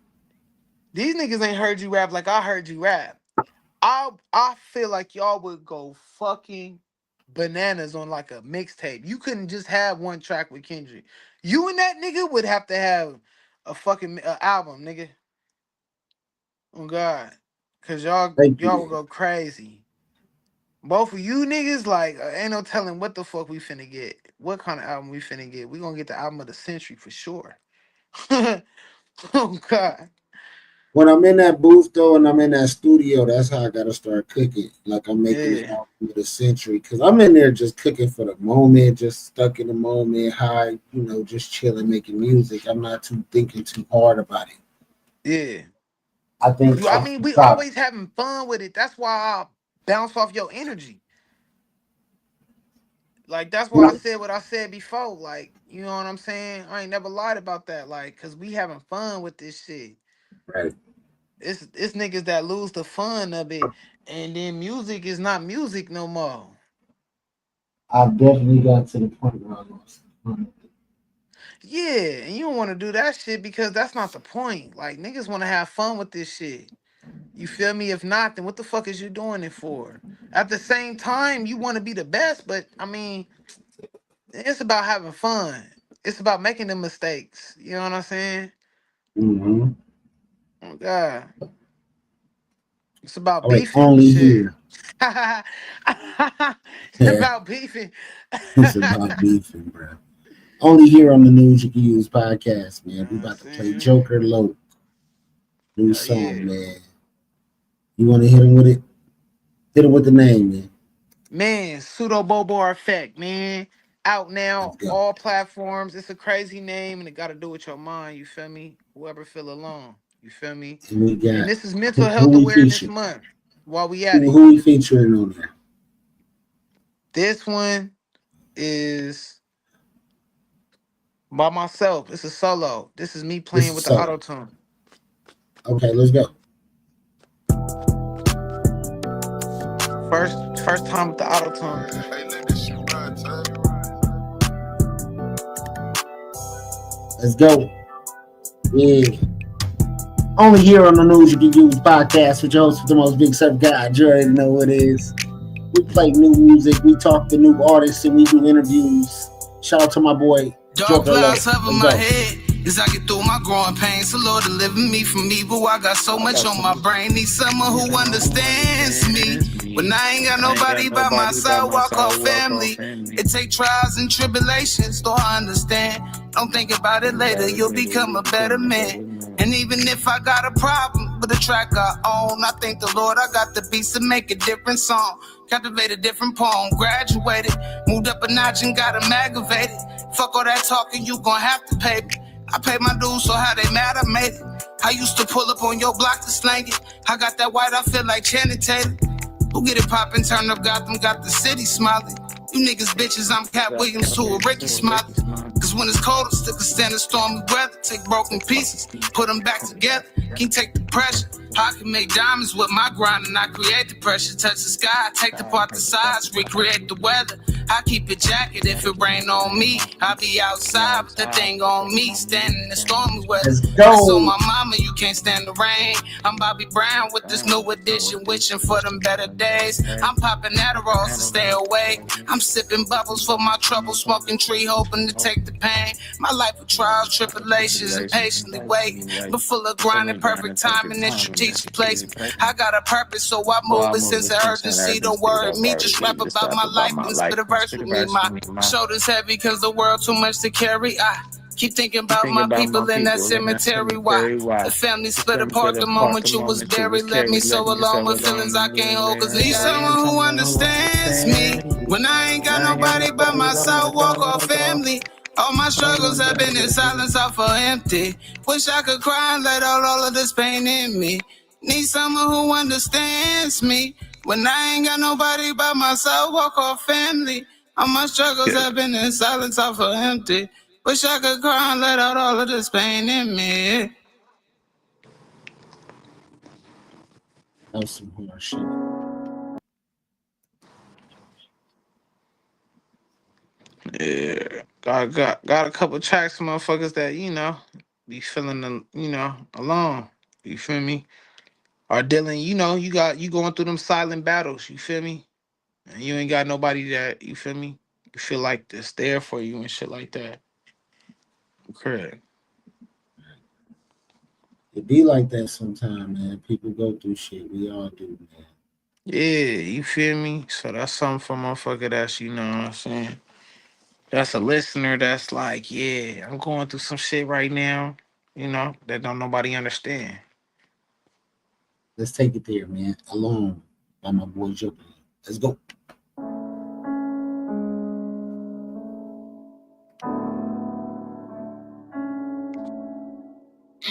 Speaker 2: These niggas ain't heard you rap like I heard you rap. I feel like y'all would go fucking bananas on like a mixtape. You couldn't just have one track with Kendrick. You and that nigga would have to have a fucking album, nigga. Oh God, cause y'all
Speaker 1: Thank you,
Speaker 2: y'all would
Speaker 1: man.
Speaker 2: go crazy. Both of you niggas, like, ain't no telling what the fuck we finna get. What kind of album we finna get? We gonna get the album of the century for sure. Oh God.
Speaker 1: When I'm in that booth though, and I'm in that studio, that's how I gotta start cooking. Like I'm making the
Speaker 2: Yeah.
Speaker 1: album of the century because I'm in there just cooking for the moment, just stuck in the moment, high, just chilling, making music. I'm not too thinking too hard about it.
Speaker 2: Yeah.
Speaker 1: I think
Speaker 2: I
Speaker 1: off
Speaker 2: mean,
Speaker 1: the
Speaker 2: we
Speaker 1: top,
Speaker 2: always having fun with it. That's why I bounce off your energy. Like that's why I
Speaker 1: right?
Speaker 2: said what I said before. Like, you know what I'm saying? I ain't never lied about that. Like, cause we having fun with this shit.
Speaker 1: Right.
Speaker 2: It's niggas that lose the fun of it, and then music is not music no more.
Speaker 1: I've definitely got to the point where I lost.
Speaker 2: Yeah, and you don't want to do that shit because that's not the point. Like niggas want to have fun with this shit. You feel me? If not, then what the fuck is you doing it for? At the same time, you want to be the best, but I mean, It's about having fun. It's about making the mistakes. You know what I'm saying?
Speaker 1: Mm-hmm.
Speaker 2: Oh God. It's about
Speaker 1: All right,
Speaker 2: beefing.
Speaker 1: only
Speaker 2: Shit.
Speaker 1: here.
Speaker 2: It's about beefing.
Speaker 1: It's about beefing, bro. Only here on the News You Can Use podcast, man. We about to play
Speaker 2: saying?
Speaker 1: Joker Low. New
Speaker 2: Hell
Speaker 1: song,
Speaker 2: yeah.
Speaker 1: man. You want to hit him with it? Hit him with the name, man.
Speaker 2: Man, Pseudo Bobo Effect, man. Out now,
Speaker 1: Let's go.
Speaker 2: all platforms. It's a crazy name and it got to do with your mind. You feel me? Whoever feel alone. You feel me?
Speaker 1: And we got
Speaker 2: And this is
Speaker 1: who
Speaker 2: Mental Health
Speaker 1: we
Speaker 2: Awareness
Speaker 1: featuring?
Speaker 2: Month. While we at it.
Speaker 1: Who we featuring on there?
Speaker 2: This one is by myself. It's a solo. This is me playing with the
Speaker 1: solo.
Speaker 2: auto tune.
Speaker 1: Okay, let's go.
Speaker 2: First time with the auto tune.
Speaker 1: Let's go. Yeah. Only here on the News You Can Use podcast with your host with the most big surf guy. You already know what it is. We play new music, we talk to new artists, and we do interviews. Shout out to my boy
Speaker 4: Dark
Speaker 1: Joker Low.
Speaker 4: clouds over my head as I get through my growing pains. So Lord, deliver me from evil. I got so much on my brain. Need someone who understands me. When I ain't got nobody by my side, walk off family. It take trials and tribulations, so I understand. Don't think about it later, you'll become a better man. And even if I got a problem with the track I own, I thank the Lord I got the beats to make a different song. Captivate a different poem, graduated, moved up a notch and got them aggravated. Fuck all that talking, you gon' have to pay me. I paid my dues, so how they mad I made it. I used to pull up on your block to slang it. I got that white, I feel like Channing Tatum. Who get it poppin', turn up Gotham, got the city smiling. You niggas bitches, I'm Cat Williams to a Ricky Smiley. Cause when it's cold, still can stand the stormy weather. Take broken pieces, put them back together. Can't take the pressure. I can make diamonds with my grind and I create the pressure. Touch the sky, take apart the sides, recreate the weather. I keep a jacket if it rain on me. I be outside with the thing on me, standing in the stormy weather.
Speaker 1: Let's go.
Speaker 4: I told my mama you can't stand the rain. I'm Bobby Brown with this new edition, wishing for them better days. I'm popping Adderall to stay awake. I'm sipping bubbles for my trouble, smoking tree, hoping to take the pain. My life with trials, tribulations, and patiently wait, but full of grinding, perfect timing and strategic placement. I got a purpose, so I move with sense of urgency. Don't worry me, just rap about my life and spit a verse with me. My shoulders heavy cause the world too much to carry. I keep thinking about my people in that cemetery. Why? The family split apart the moment you was buried. Left me so alone with feelings I can't hold. Cause need someone who understands me. When I ain't got nobody but myself, walk off family. All my struggles have been in silence, I feel empty. Wish I could cry and let out all of this pain in me. Need someone who understands me. When I ain't got nobody but myself, walk off family. All my struggles have been in silence, I feel empty. Wish I could cry and let out all of this pain in me.
Speaker 1: That was some horror shit.
Speaker 2: Yeah. Got a couple tracks for motherfuckers that, be feeling alone. You feel me? Or dealing, you going through them silent battles, you feel me? And you ain't got nobody that, you feel me? You feel like that's there for you and shit like that. Correct.
Speaker 1: It be like that sometimes, man. People go through shit. We all do, man.
Speaker 2: Yeah, you feel me? So that's something for motherfucker that's, you know what I'm saying? That's a listener that's like, yeah, I'm going through some shit right now, that don't nobody understand.
Speaker 1: Let's take it there, man. Alone by my boy Joker. Let's go.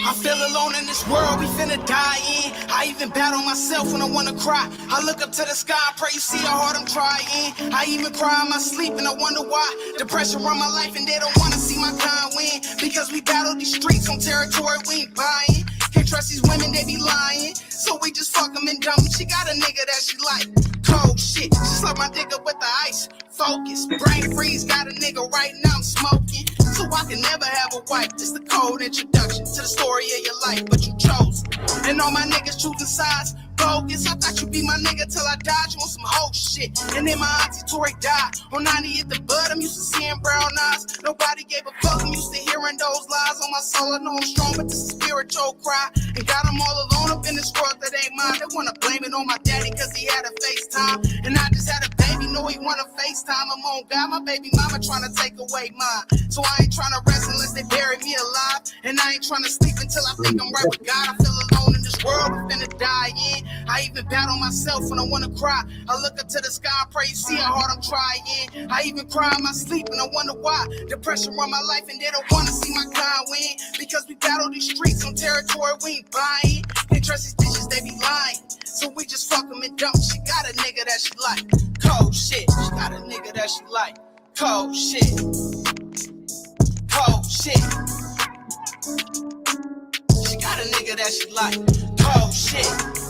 Speaker 4: I feel alone in this world, we finna die in. I even battle myself when I wanna cry. I look up to the sky, pray you see how hard I'm trying. I even cry in my sleep and I wonder why. The pressure on my life and they don't wanna see my kind win. Because we battle these streets on territory we ain't buying. Can't trust these women, they be lying. So we just fuck them and dumb. She got a nigga that she like. Cold shit, just like my dick up with the ice. Focus, brain freeze, got a nigga right now I'm smoking. So I can never have a wife. Just a cold introduction to the story of your life, but you chose. And all my niggas choosing sides. bogus. I thought you be my nigga till I died. You on some hoe shit. And then my auntie Tori died. On 90 at the bud, I'm used to seeing brown eyes. Nobody gave a fuck. I'm used to hearing those lies on my soul. I know I'm strong, but this is spiritual cry. And got them all alone up in this world that ain't mine. They wanna blame it on my daddy cause he had a FaceTime. And I just had a baby, know he wanna FaceTime. I'm on God, my baby mama trying to take away mine. So I ain't trying to rest unless they bury me alive. And I ain't trying to sleep until I think I'm right with God. I feel alone in this world, I'm finna die in. I even battle myself when I wanna cry. I look up to the sky and pray, you see how hard I'm trying. I even cry in my sleep and I wonder why. Depression run my life and they don't wanna see my kind win. Because we battle these streets on territory we ain't buying. Can't trust these bitches, they be lying. So we just fuck them and dump. She got a nigga that she like. Cold shit. She got a nigga that she like. Cold shit. Cold shit. She got a nigga that she like. Cold shit.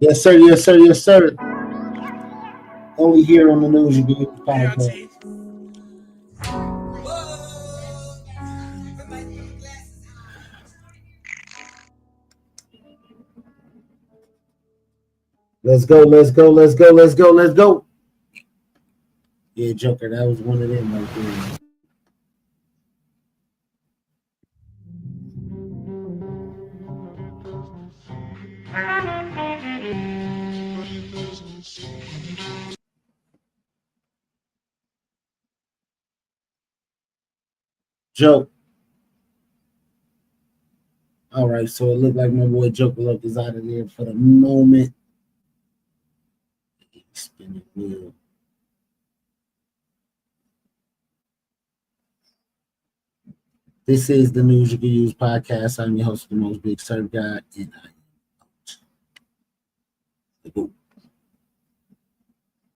Speaker 1: Yes, sir. Yes, sir. Yes, sir. Only here on the News You Can Use podcast. Let's go. Let's go. Let's go. Let's go. Let's go. Yeah, Joker. That was one of them right there. Joke. All right, so it looked like my boy Joker Luck is out of there for the moment. Spinning wheel. This is the News You Can Use podcast. I'm your host, the most big surf guy, and I am out.